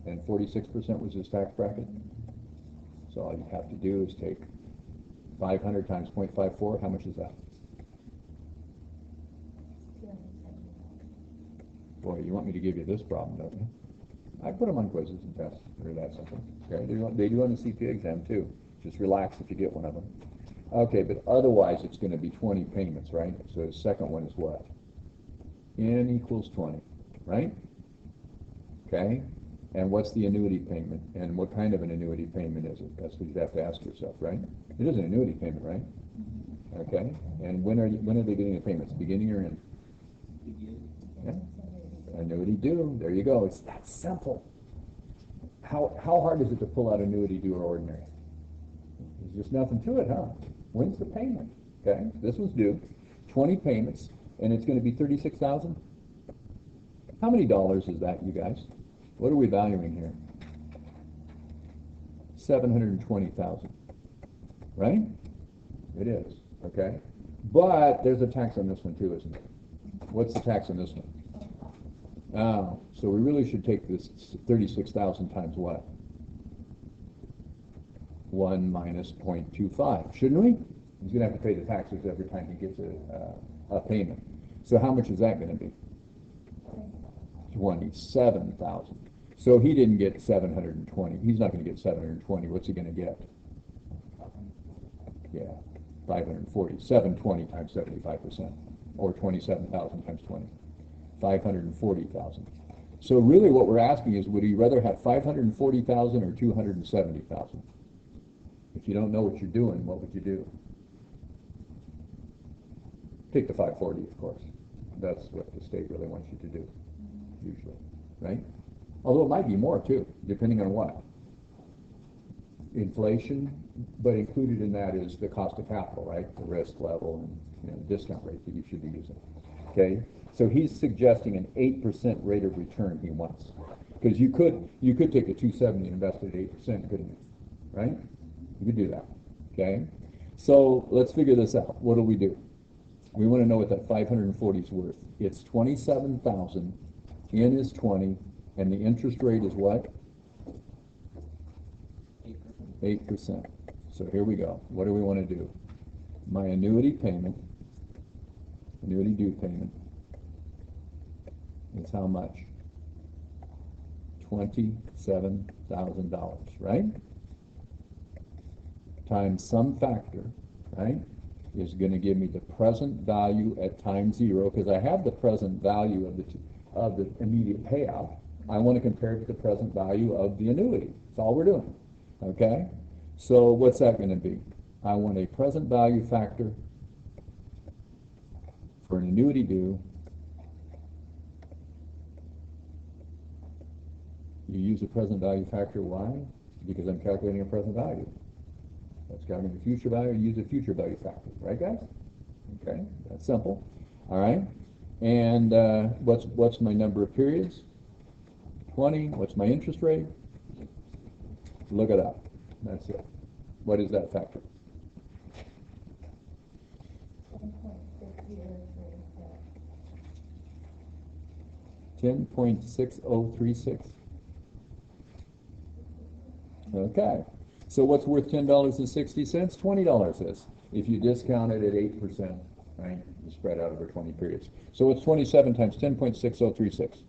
A: And 46% was his tax bracket. So all you have to do is take 500 times 0.54. How much is that? Boy, you want me to give you this problem, don't you? I put them on quizzes and tests. They're that simple. Okay, they do on the CPA exam too. Just relax if you get one of them. Okay, but otherwise it's going to be 20 payments, right? So the second one is what? N equals 20, right? Okay, and what's the annuity payment? And what kind of an annuity payment is it? That's what you have to ask yourself, right? It is an annuity payment, right? Okay, and when are they getting the payments? Beginning or end? Yeah. Annuity due. There you go. It's that simple. How hard is it to pull out annuity due or ordinary? There's just nothing to it, huh? When's the payment? Okay, this was due. 20 payments. And it's going to be 36,000. How many dollars is that, you guys? What are we valuing here? 720,000. Right? It is. Okay. But there's a tax on this one too, isn't it? What's the tax on this one? So we really should take this 36,000 times what? 1 minus 0.25, shouldn't we? He's going to have to pay the taxes every time he gets a payment. So how much is that going to be? 27,000. So he didn't get 720. He's not going to get 720. What's he going to get? Yeah, 540. 720 times 75%, or 27,000 times 20. 540,000. So really what we're asking is, would he rather have 540,000 or 270,000? If you don't know what you're doing, what would you do? Take the 540, of course. That's what the state really wants you to do, usually, right? Although it might be more, too, depending on what? Inflation, but included in that is the cost of capital, right? The risk level and the discount rate that you should be using, okay? So he's suggesting an 8% rate of return he wants. Because you could take the 270 and invest it at 8%, couldn't you? Right? You could do that, okay? So let's figure this out. What do? We want to know what that 540 is worth. It's 27,000, N is 20, and the interest rate is what? 8%. So here we go. What do we want to do? My annuity due payment, is how much? $27,000, right? Times some factor, right, is going to give me the present value at time 0, because I have the present value of the immediate payout. I want to compare it to the present value of the annuity. That's all we're doing, okay? So what's that going to be? I want a present value factor for an annuity due You use a present value factor, why? Because I'm calculating a present value. That's calculating the future value, use a future value factor, right guys? Okay, that's simple. All right, and what's my number of periods? 20. What's my interest rate? Look it up. That's it. What is that factor? 10.6036. Okay. So what's worth $10.60? $20 is. If you discount it at 8%, right? You spread out over 20 periods. So it's 27 times 10.6036.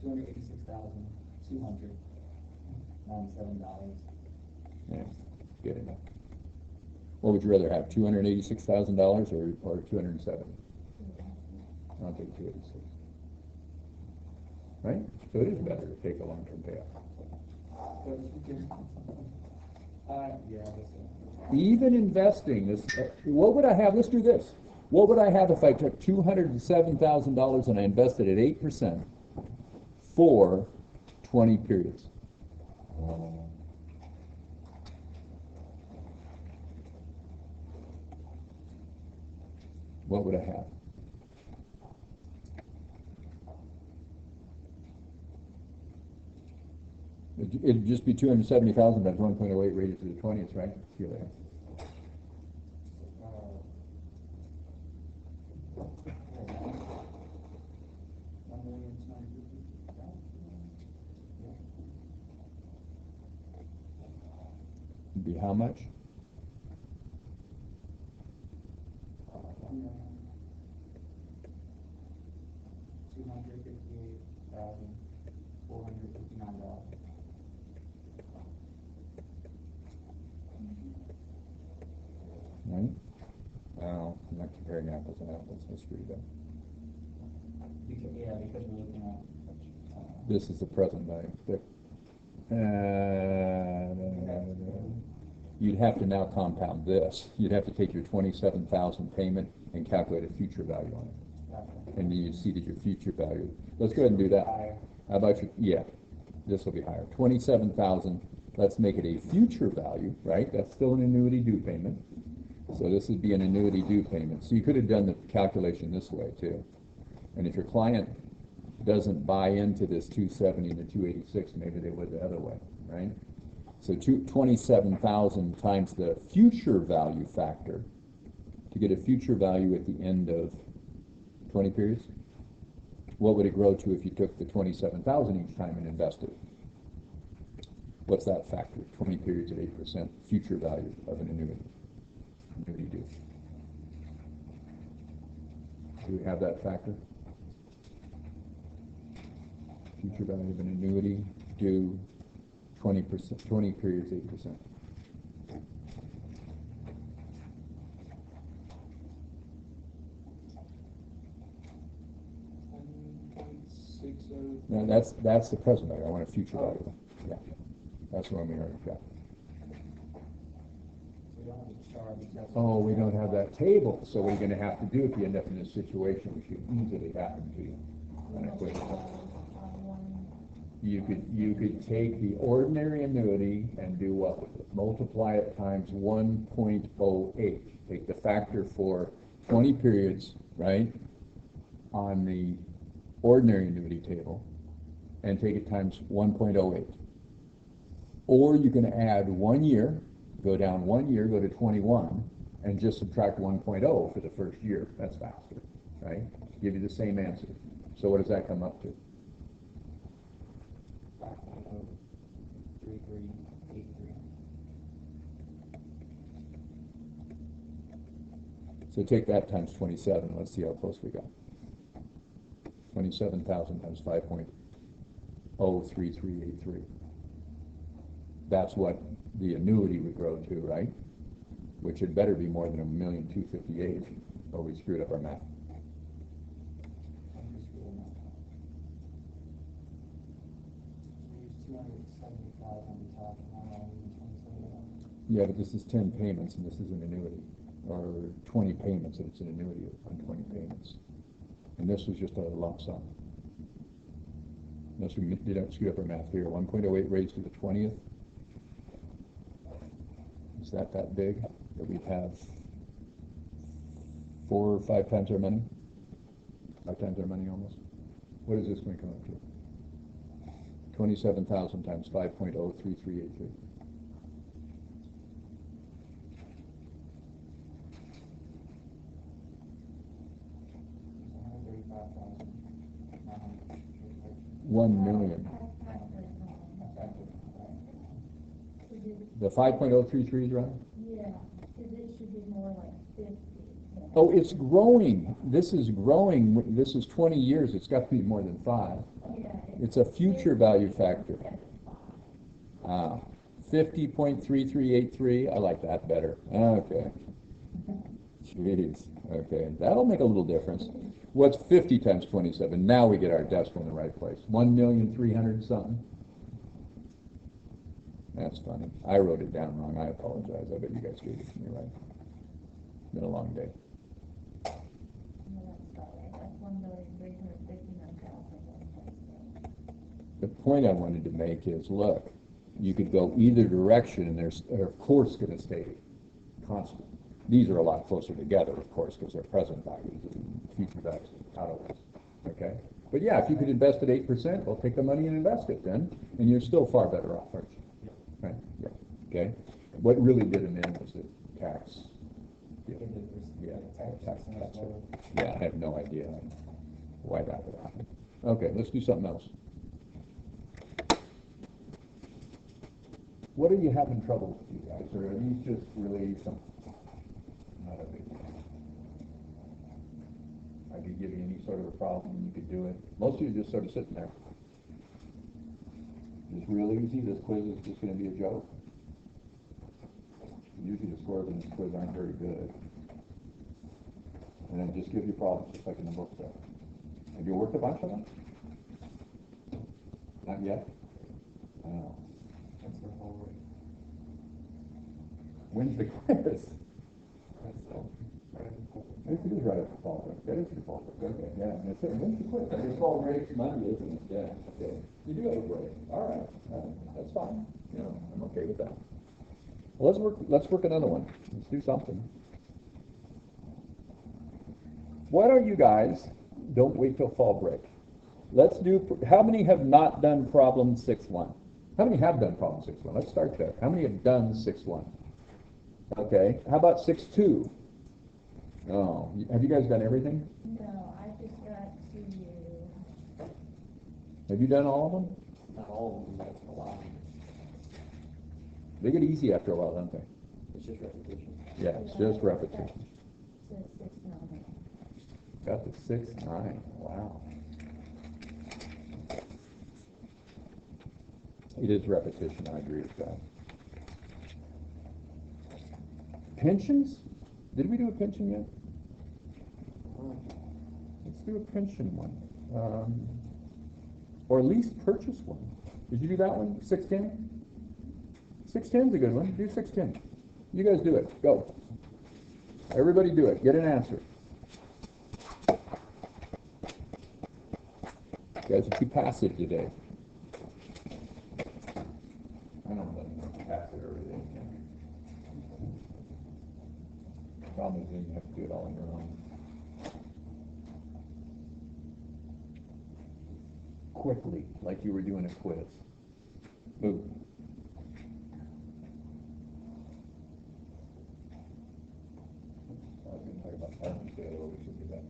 H: 286,297.
A: Yeah, good enough. What would you rather have, $286,000 or 270? I'll take 286. Right? So it is better to take a long-term payout.
H: Yeah, I guess so.
A: Even investing, this, what would I have? Let's do this. What would I have if I took $207,000 and I invested at 8% for 20 periods? What would I have? It'd just be 270,000 times 1.08 rated to the 20th, right? See you later. It'd be how much?
H: $258,459.
A: Right? Well, I'm not comparing apples and apples. Let's screw that.
H: Because we're looking at.
A: This is the present value. You'd have to now compound this. You'd have to take your 27,000 payment and calculate a future value on it. And then you'd see that your future value. Let's go ahead and do that. How about your, yeah, this will be higher. 27,000, let's make it a future value, right? That's still an annuity due payment. So this would be an annuity due payment. So you could have done the calculation this way too. And if your client doesn't buy into this 270 to 286, maybe they would the other way, right? So 27,000 times the future value factor to get a future value at the end of 20 periods. What would it grow to if you took the 27,000 each time and invested? What's that factor? 20 periods at 8% future value of an annuity. Annuity due. Do we have that factor? Future value of an annuity due 20%, 20 periods, 8%. No, that's the present value. I want a future value. Yeah, that's what I'm going to got. Oh, we don't have that table. So what are you going to have to do if you end up in this situation, which could easily happen to you? You could take the ordinary annuity and do what with it? Multiply it times 1.08. Take the factor for 20 periods, right, on the ordinary annuity table, and take it times 1.08. Or you can add 1 year, go down 1 year, go to 21, and just subtract 1.0 for the first year. That's faster, right? Give you the same answer. So what does that come up to?
H: 3383.
A: So take that times 27. Let's see how close we got. 27,000 times 5.03383. That's what the annuity would grow to, right? Which had better be more than 1,258,000, or we screwed up our math. Yeah, but this is 10 payments, and this is an annuity, or 20 payments, and it's an annuity on 20 payments. And this was just a lump sum. Unless we didn't screw up our math here. 1.08 raised to the 20th. Is that big? That we'd have 4 or 5 times our money? 5 times our money almost? What is this going to come up to? 27,000 times 5.03383. $1 million. The 5.033 is right?
F: Yeah, because it should be more like 50.
A: Oh, it's growing. This is growing. This is 20 years. It's got to be more than 5.
F: Yeah.
A: It's a future value factor. 50.3383. I like that better. Okay. Jeez. Okay. That'll make a little difference. What's 50 times 27? Now we get our decimal in the right place. 1,300,000 something. That's funny. I wrote it down wrong. I apologize. I bet you guys gave it to me right. It's been a long day.
F: No, that's about right. That's 1,359,000.
A: The point I wanted to make is, look, you could go either direction, and they're of course going to stay constant. These are a lot closer together, of course, because they're present values and future values out of this. Okay? But yeah, if you could invest at 8%, well, take the money and invest it then, and you're still far better off, aren't you? Right? Yeah. Okay? What really did them in was the tax. Yeah, tax. Yeah, I have no idea why that would happen. Okay, let's do something else. What are you having trouble with, you guys? Or are these just really some, not a big deal? I could give you any sort of a problem and you could do it. Most of you are just sort of sitting there. It's real easy. This quiz is just going to be a joke. Usually the scores in this quiz aren't very good. And then just give you problems, just like in the book there. Have you worked a bunch of them? Not yet? Oh.
H: That's the whole rate.
A: When's the quiz?
H: That's all.
A: This is right at the fall break. That is the fall break. Okay, yeah. And it's, when's the quiz? It's fall break Monday, isn't it? Yeah, okay. You do have a break. All right. That's fine. You know, I'm okay with that. Well, let's work another one. Let's do something. Why don't you guys don't wait till fall break? Let's do, how many have not done problem 6-1? How many have done problem 6-1? Let's start there. How many have done 6-1? Okay, how about 6-2? Oh, have you guys done everything?
F: No, I just got to.
A: Have you done all of them?
E: Not all of them, that's a lot.
A: They get easy after a while, don't they?
E: It's just repetition.
A: Yeah, it's just repetition.
F: To 6-9.
A: Got the 6-9. Wow. It is repetition, I agree with that. Pensions? Did we do a pension yet? Let's do a pension one. Or lease purchase one. Did you do that one? 610? 610's a good one. Do 610. You guys do it. Go. Everybody do it. Get an answer. You guys are too passive today. I don't know if I'm passive or everything. The problem is then you have to do it all on your own. Quickly, like you were doing a quiz. Move. I was going to talk about carbon scale, we should do that.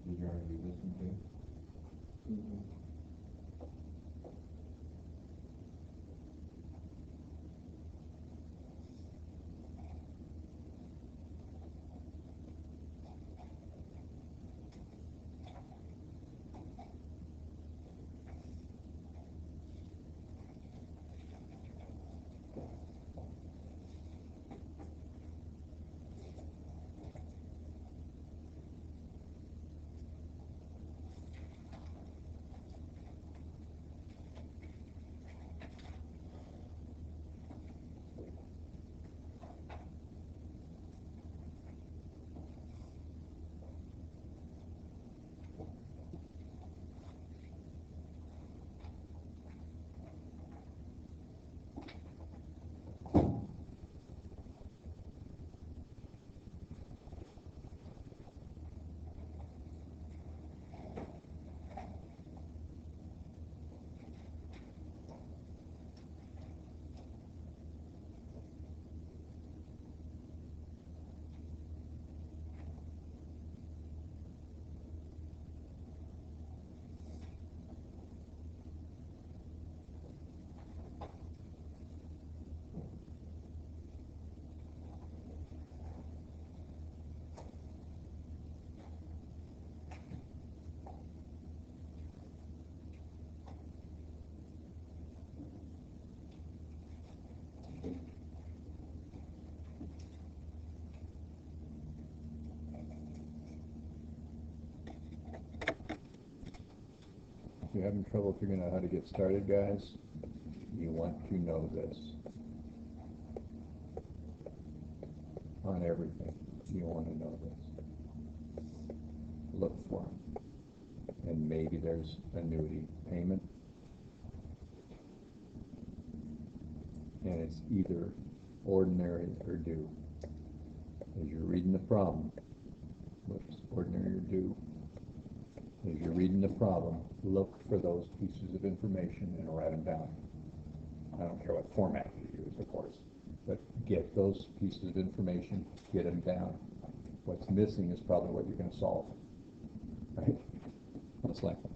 D: Did you already do this one too?
B: Mhm.
A: If you're having trouble figuring out how to get started, guys, you want to know this. On everything, you want to know this. Look for them. And maybe there's annuity payment. And it's either ordinary or due. As you're reading the problem, what's ordinary or due? As you're reading the problem, look for those pieces of information and write them down. I don't care what format you use, of course, but get those pieces of information, get them down. What's missing is probably what you're going to solve, right? Most likely.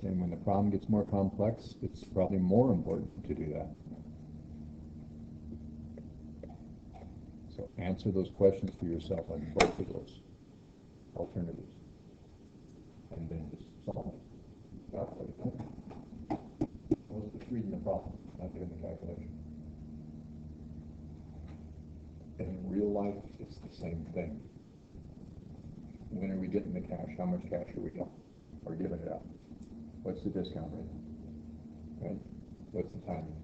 A: And when the problem gets more complex, it's probably more important to do that. So answer those questions for yourself on both of those alternatives. And then just solve it. That's what it's doing. Well, it's just reading the problem, not doing the calculation. And in real life, it's the same thing. When are we getting the cash? How much cash are we getting? Or giving it out? What's the discount rate? Right? What's the timing?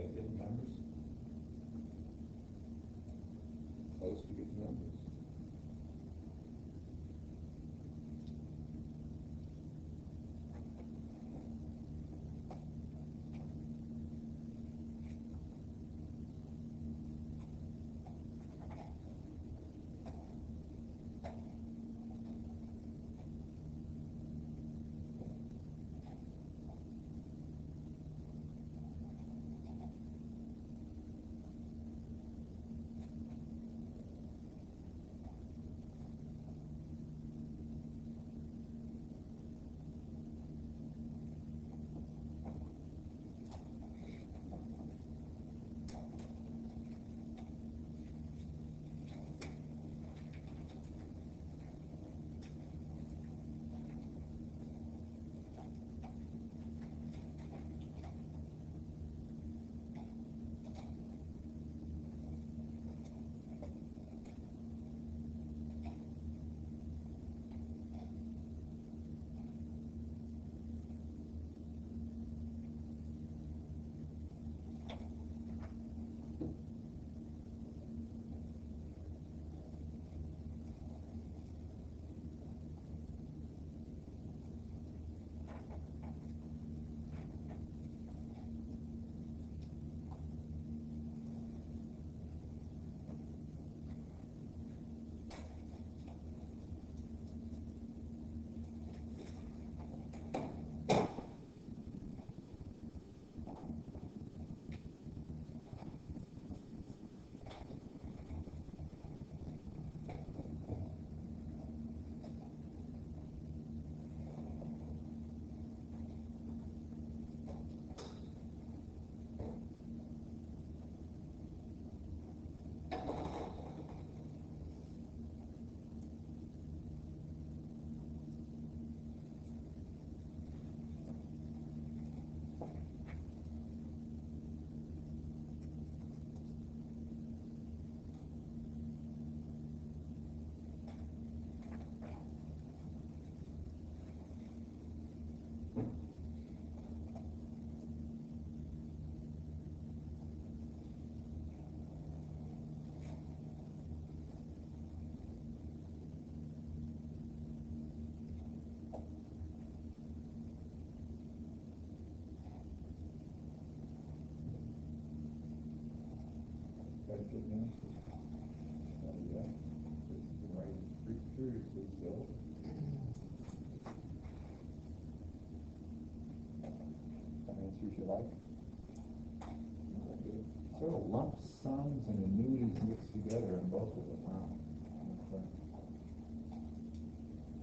D: guys getting numbers?
A: Close to good numbers.
D: Guys getting answers? Yeah. It's right, pretty seriously, so. Answers you like? Sort of lump sums and annuities mixed together in both of them, huh? Okay.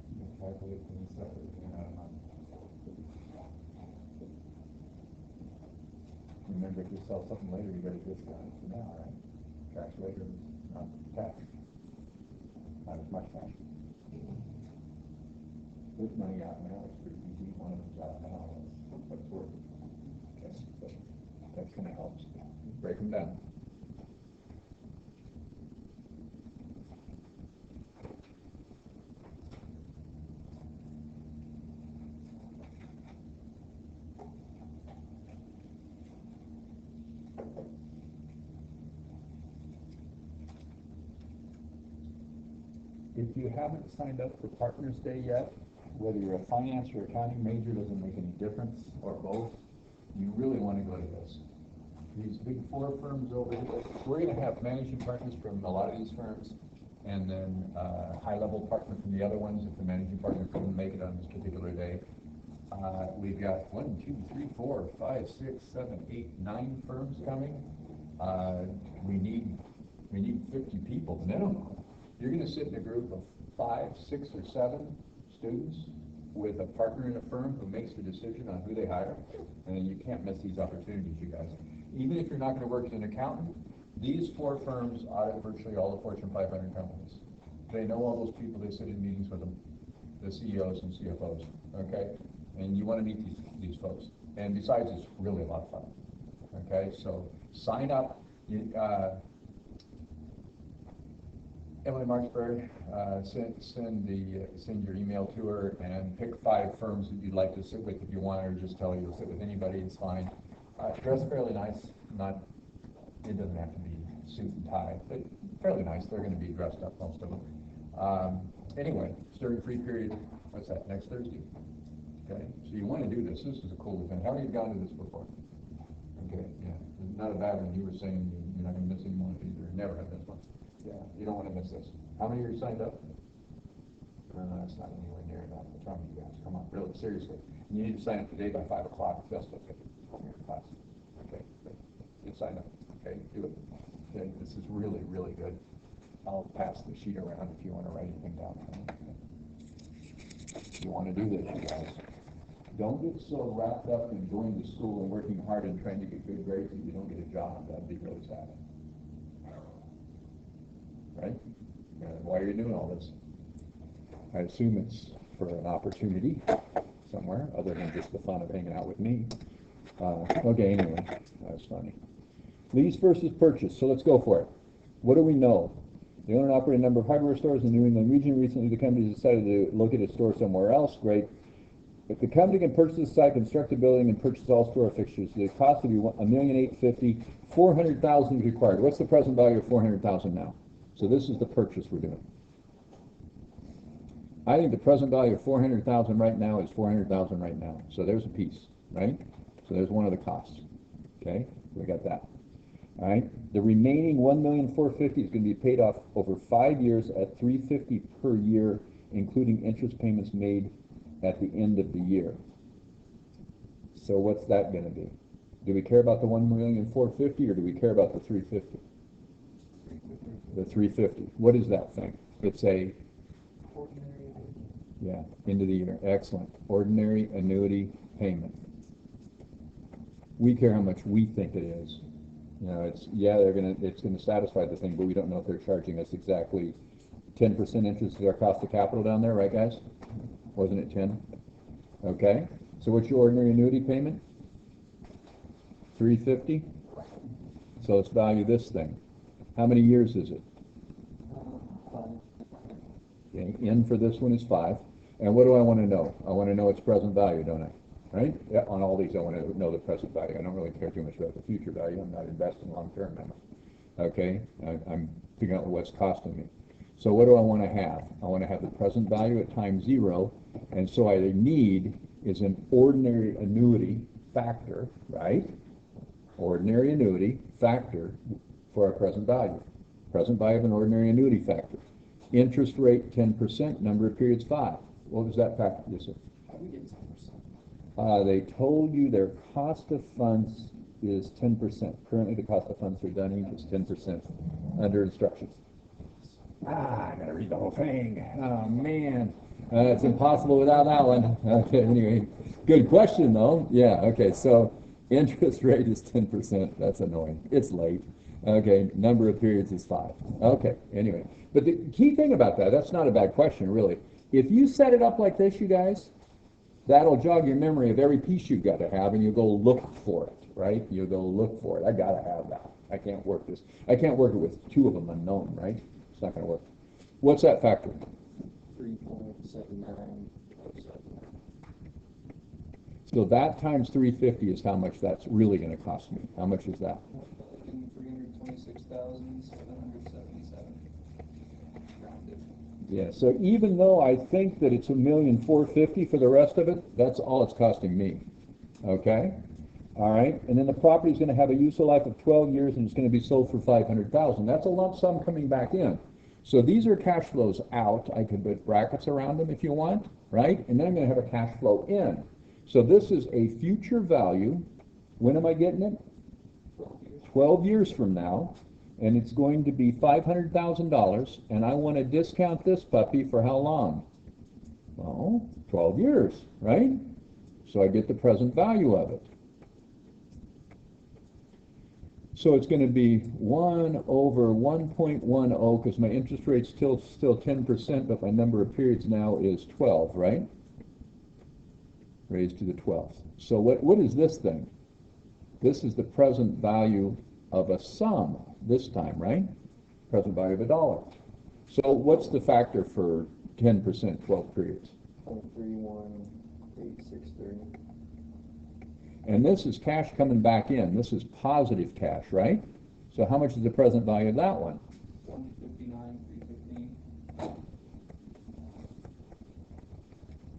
D: You can calculate things separately, Remember, if you sell something later, you get a discount for now, right? Cash later, not cash. Not as much cash. This money out now is pretty easy. One of them's out now. That's what's worth it. Okay, so that's going to help. Break them down. If you haven't signed up for Partners Day yet, whether you're a finance or accounting major, doesn't make any difference, or both, you really want to go to this. These big four firms over here, we're going to have managing partners from a lot of these firms, and then high-level partner from the other ones if the managing partner couldn't make it on this particular day. We've got 1, 2, 3, 4, 5, 6, 7, 8, 9 firms coming. We need 50 people minimum. You're going to sit in a group of 5, 6, or 7 students with a partner in a firm who makes the decision on who they hire, and you can't miss these opportunities, you guys. Even if you're not going to work as an accountant, these 4 firms audit virtually all the Fortune 500 companies. They know all those people. They sit in meetings with them, the CEOs and CFOs, okay? And you want to meet these folks. And besides, it's really a lot of fun, okay? So sign up. Emily Marksberg, send your email to her and pick 5 firms that you'd like to sit with if you want, or just tell her you'll sit with anybody, it's fine. Dressed fairly nice, not, it doesn't have to be suit and tie, but fairly nice. They're gonna be dressed up, most of them. Anyway, stir-free period, what's that, next Thursday? Okay, so you wanna do this. This is a cool event. How many have gone to this before? Okay, yeah, not a bad one. You were saying you're not gonna miss any one either. Never have missed one. Yeah, you don't wanna miss this. How many are you signed up? That's not anywhere near enough. What's wrong with you guys? Come on, really, seriously. You need to sign up today by 5 o'clock. Just look at your class. Okay, you sign up. Okay, do it. Okay, this is really, really good. I'll pass the sheet around if you want to write anything down. You want to do this, you guys. Don't get so wrapped up in going to school and working hard and trying to get good grades that you don't get a job. That'd be really sad. Right? Why are you doing all this? I assume it's for an opportunity somewhere, other than just the fun of hanging out with me. Okay, anyway, that's funny. Lease versus purchase, so let's go for it. What do we know? The owner and operator a number of hardware stores in the New England region. Recently, the company decided to locate a store somewhere else. Great. If the company can purchase the site, construct a building, and purchase all store fixtures, the cost would be $1,850,000. $400,000 is required. What's the present value of $400,000 now? So this is the purchase we're doing. I think the present value of $400,000 right now is $400,000 right now. So there's a piece, right? So there's one of the costs. Okay, we got that. All right. The remaining $1,450,000 is going to be paid off over 5 years at $350,000 per year, including interest payments made at the end of the year. So what's that going to be? Do we care about the $1,450,000 or do we care about the $350,000? The $350,000. What is that thing? It's a end of the year. Excellent. Ordinary annuity payment. We care how much we think it is. You know, it's gonna satisfy the thing, but we don't know if they're charging us exactly 10% interest is our cost of capital down there, right, guys? Wasn't it 10? Okay. So what's your ordinary annuity payment? $350. So let's value this thing. How many years is it?
B: 5.
D: Okay. N for this one is 5. And what do I want to know? I want to know its present value, don't I? Right? Yeah, on all these, I want to know the present value. I don't really care too much about the future value. I'm not investing long term. Okay? I'm figuring out what's costing me. So what do I want to have? I want to have the present value at times 0. And so I need is an ordinary annuity factor, right? Ordinary annuity factor for our present value. Present value of an ordinary annuity factor. Interest rate 10%, number of periods 5. What was that factor? Yes, sir.
G: How do we get 10%?
D: They told you their cost of funds is 10%. Currently, the cost of funds for Dunning is 10% under instructions. I gotta read the whole thing. Oh, man. It's impossible without that one. Okay, anyway. Good question, though. Yeah, okay, so interest rate is 10%. That's annoying. It's late. Okay, number of periods is 5. Okay, anyway. But the key thing about that's not a bad question, really. If you set it up like this, you guys, that'll jog your memory of every piece you've got to have, and you'll go look for it, right? You'll go look for it. I got to have that. I can't work this. I can't work it with 2 of them unknown, right? It's not going to work. What's that factor?
E: 3.79.
D: So that times 350 is how much that's really going to cost me. How much is that?
G: 326,777. Rounded.
D: Yeah, so even though I think that it's $1,450,000 for the rest of it, that's all it's costing me. Okay? All right? And then the property is going to have a useful life of 12 years and it's going to be sold for $500,000. That's a lump sum coming back in. So these are cash flows out. I could put brackets around them if you want, right? And then I'm going to have a cash flow in. So this is a future value. When am I getting it? 12 years from now. And it's going to be $500,000, and I want to discount this puppy for how long? Well, 12 years, right? So I get the present value of it. So it's going to be 1 over 1.10, because my interest rate's still 10%, but my number of periods now is 12, right? Raised to the 12th. So what is this thing? This is the present value of a sum this time, right? Present value of $1. So what's the factor for 10%, 12 periods?
B: 0.31863.
A: And this is cash coming back in. This is positive cash, right? So how much is the present value of that one?
G: 159, 315.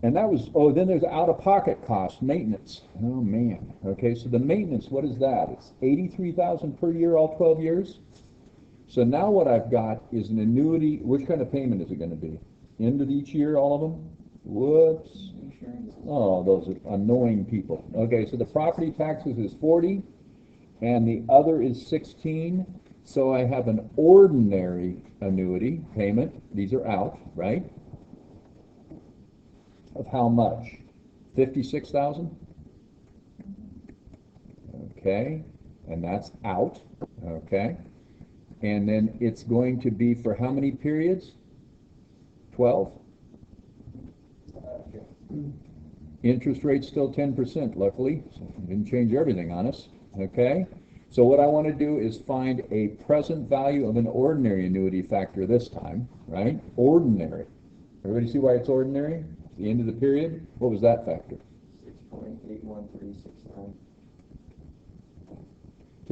A: And that was, oh, then there's out-of-pocket cost, maintenance. Oh, man. Okay, so the maintenance, what is that? It's 83,000 per year, all 12 years? So now what I've got is an annuity. Which kind of payment is it going to be? End of each year, all of them? Whoops.
G: Insurance.
A: Oh, those are annoying people. Okay, so the property taxes is 40, and the other is 16. So I have an ordinary annuity payment. These are out, right? Of how much? 56,000? Okay, and that's out, okay? And then it's going to be for how many periods? 12? Interest rate's still 10%, luckily, so it didn't change everything on us, okay? So what I want to do is find a present value of an ordinary annuity factor this time, right? Ordinary. Everybody see why it's ordinary? It's the end of the period. What was that factor?
B: 6.81369.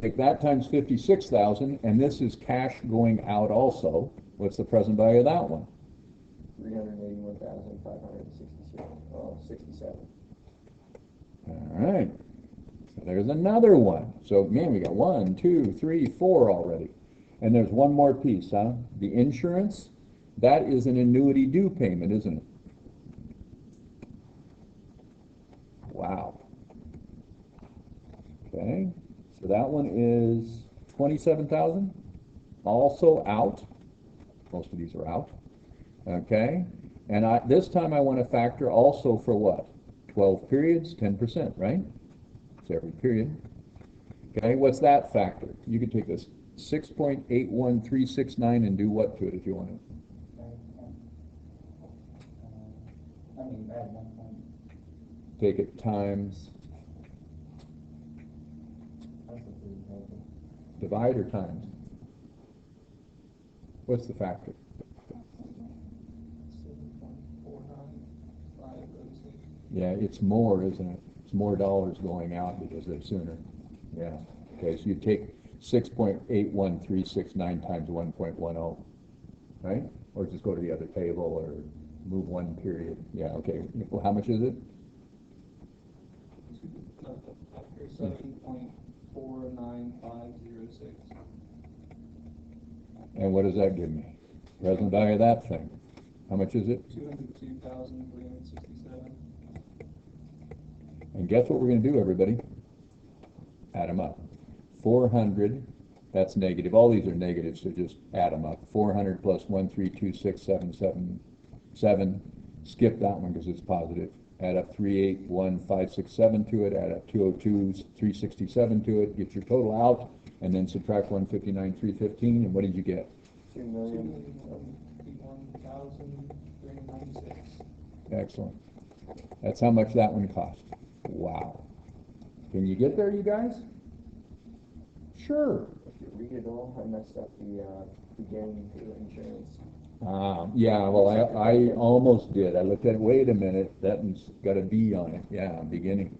A: Take that times 56,000, and this is cash going out also. What's the present value of that one?
B: 381,567.
A: All right. So there's another one. So, man, we got 1, 2, 3, 4 already. And there's one more piece, huh? The insurance, that is an annuity due payment, isn't it? Wow. Okay. So that one is 27,000, also out. Most of these are out. Okay. And this time I want to factor also for what? 12 periods, 10%, right? It's every period. Okay, what's that factor? You could take this 6.81369 and do what to it if you want to?
H: I mean, add 1 point.
A: Take it times,
H: That's a pretty helpful.
A: divide or times? What's the factor?
G: 7.49506.
A: Yeah, it's more, isn't it? It's more dollars going out because they're sooner. Yeah. Okay, so you take 6.81369 times 1.10, right? Or just go to the other table or move one period. Yeah, okay. Well, how much is it?
G: After 7.49506.
A: And what does that give me? Present value of that thing. How much is it?
G: 202,367.
A: And guess what we're going to do, everybody? Add them up. 400, that's negative. All these are negative, so just add them up. 400 plus 1326777. Skip that one because it's positive. Add up 381,567 to it. Add up 202,367 to it. Get your total out, and then subtract 159,315. And what did you get?
G: 2,051,396.
A: Excellent. That's how much that one cost. Wow. Can you get there, you guys? Sure.
B: If you read it all, I messed up the beginning to the insurance.
A: Yeah, well, I almost did. I looked at it, wait a minute, that one's got a B on it. Yeah, beginning.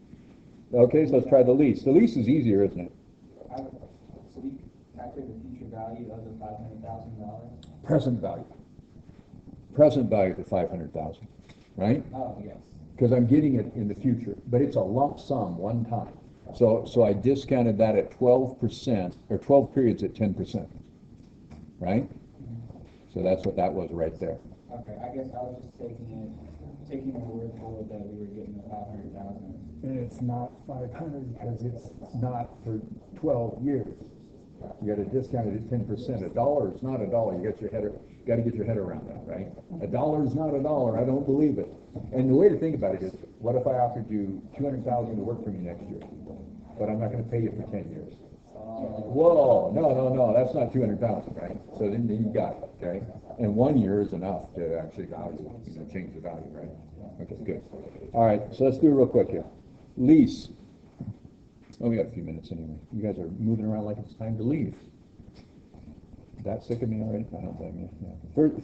A: Okay, so let's try the lease. The lease is easier, isn't it?
H: So we calculate the future value of the $500,000?
A: Present value. Present value to 500,000, right?
H: Oh, yes.
A: Because I'm getting it in the future, but it's a lump sum one time. So I discounted that at 12%, or 12 periods at 10%, right? So that's what that was right there.
H: Okay, I guess I was just taking your word for it that we were getting the 500,000.
A: And it's not 500 because it's not for 12 years. You got to discount it at 10%. A dollar is not a dollar. You got to get your head around that, right? A dollar is not a dollar. I don't believe it. And the way to think about it is, what if I offered you 200,000 to work for me next year, but I'm not going to pay you for 10 years? Whoa, no, that's not 200,000, right? So then you got it, okay? And 1 year is enough to actually value, change the value, right? Okay, good. All right, so let's do it real quick here. Lease. Oh, we got a few minutes anyway. You guys are moving around like it's time to leave. That sick of me already? I don't blame you. Yeah.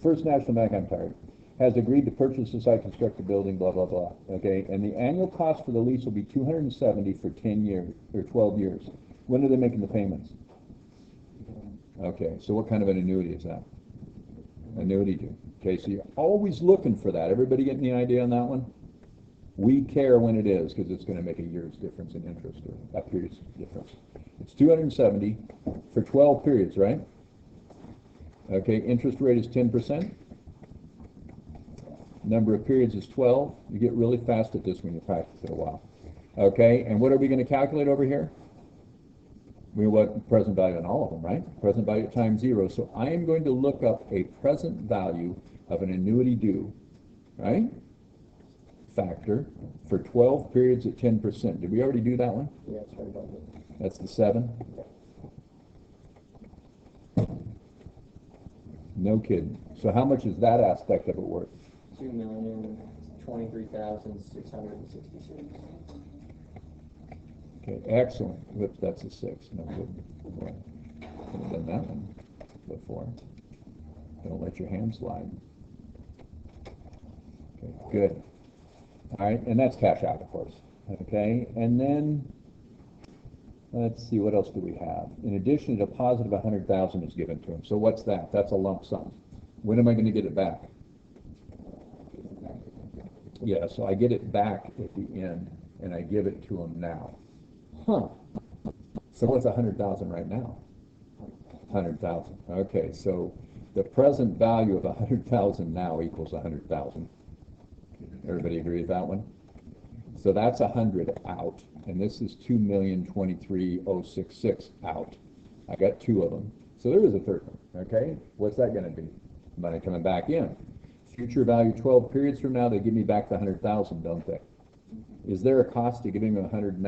A: First National Bank, I'm tired. has agreed to purchase the site, construct a building, blah, blah, blah, okay? And the annual cost for the lease will be $270 for 10 years, or 12 years. When are they making the payments? Okay, so what kind of an annuity is that? Annuity due. Okay, so you're always looking for that. Everybody getting the idea on that one? We care when it is, because it's gonna make a year's difference in interest, or a period's difference. It's 270 for 12 periods, right? Okay, interest rate is 10%. Number of periods is 12. You get really fast at this when you practice it a while. Okay, and what are we going to calculate over here? We want present value on all of them, right? Present value times 0. So I am going to look up a present value of an annuity due, right? Factor for 12 periods at 10%. Did we already do that one?
B: Yeah, it's right above it.
A: That's the 7. No kidding. So how much is that aspect of it worth?
B: 2,023,666.
A: Okay, excellent. Whoops, that's a 6. No good. Boy, could have done that one before. Don't let your hand slide. Okay, good. All right, and that's cash out, of course. Okay, and then let's see, what else do we have? In addition, a deposit of $100,000 is given to him. So what's that? That's a lump sum. When am I going to get it back? Yeah, so I get it back at the end, and I give it to him now. Huh. So what's 100,000 right now? 100,000. Okay, so the present value of 100,000 now equals 100,000. Everybody agree with that one? So that's 100 out, and this is 2,023,066 out. I got 2 of them. So there is a third one. Okay, what's that going to be? Money coming back in. Future value 12 periods from now, they give me back the 100,000, don't they? Is there a cost to giving them 100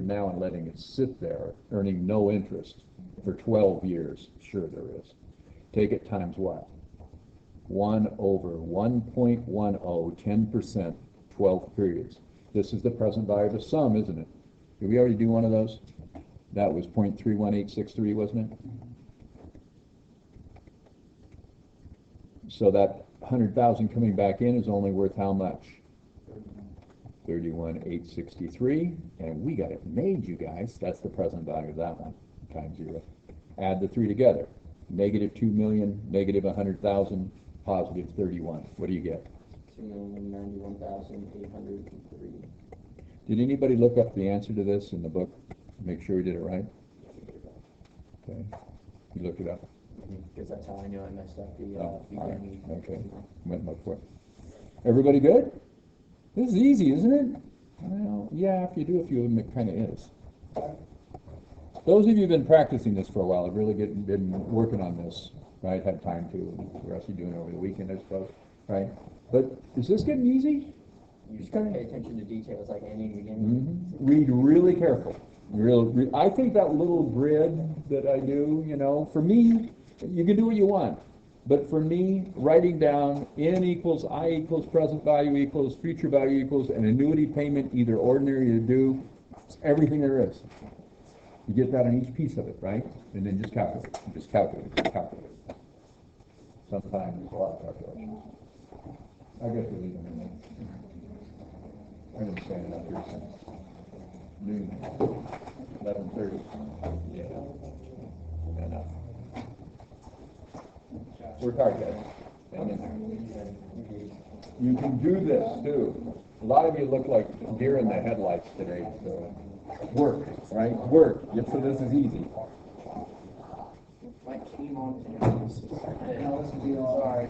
A: now and letting it sit there, earning no interest for 12 years? Sure there is. Take it times what? 1 over 1.10, 10%, 12 periods. This is the present value of the sum, isn't it? Did we already do one of those? That was 0.31863, wasn't it? So that 100,000 coming back in is only worth how much? 31,863, and we got it made, you guys. That's the present value of that one, times 0. Add the 3 together. Negative 2 million, negative 100,000, positive 31. What do you get?
B: 2,091,803.
A: Did anybody look up the answer to this in the book? Make sure we did it right? Okay. You looked it up?
B: Because that's how I know I messed up the
A: Oh, all right.
B: beginning.
A: Okay. Went look for it. Everybody good? This is easy, isn't it? Well, yeah, if you do a few of them, it kind of is. Those of you who've been practicing this for a while have really been working on this, right? Had time to. We're actually doing it over the weekend, I suppose, right? But is this getting easy?
B: You just gotta pay attention to details like ending and beginning.
A: Read really careful. I think that little grid that I do, for me, you can do what you want. But for me, writing down N equals, I equals, present value equals, future value equals, an annuity payment, either ordinary or due, it's everything there is. You get that on each piece of it, right? And then just calculate. Calculate. Sometimes it's a lot of calculation. I guess we'll leave them in there. I've been standing up here since noon, 11:30. Yeah. Enough. Work hard, guys. Hang in there. You can do this, too. A lot of you look like deer in the headlights today, so work, right? Work. Yep, so this is easy.
B: My team on today. Sorry.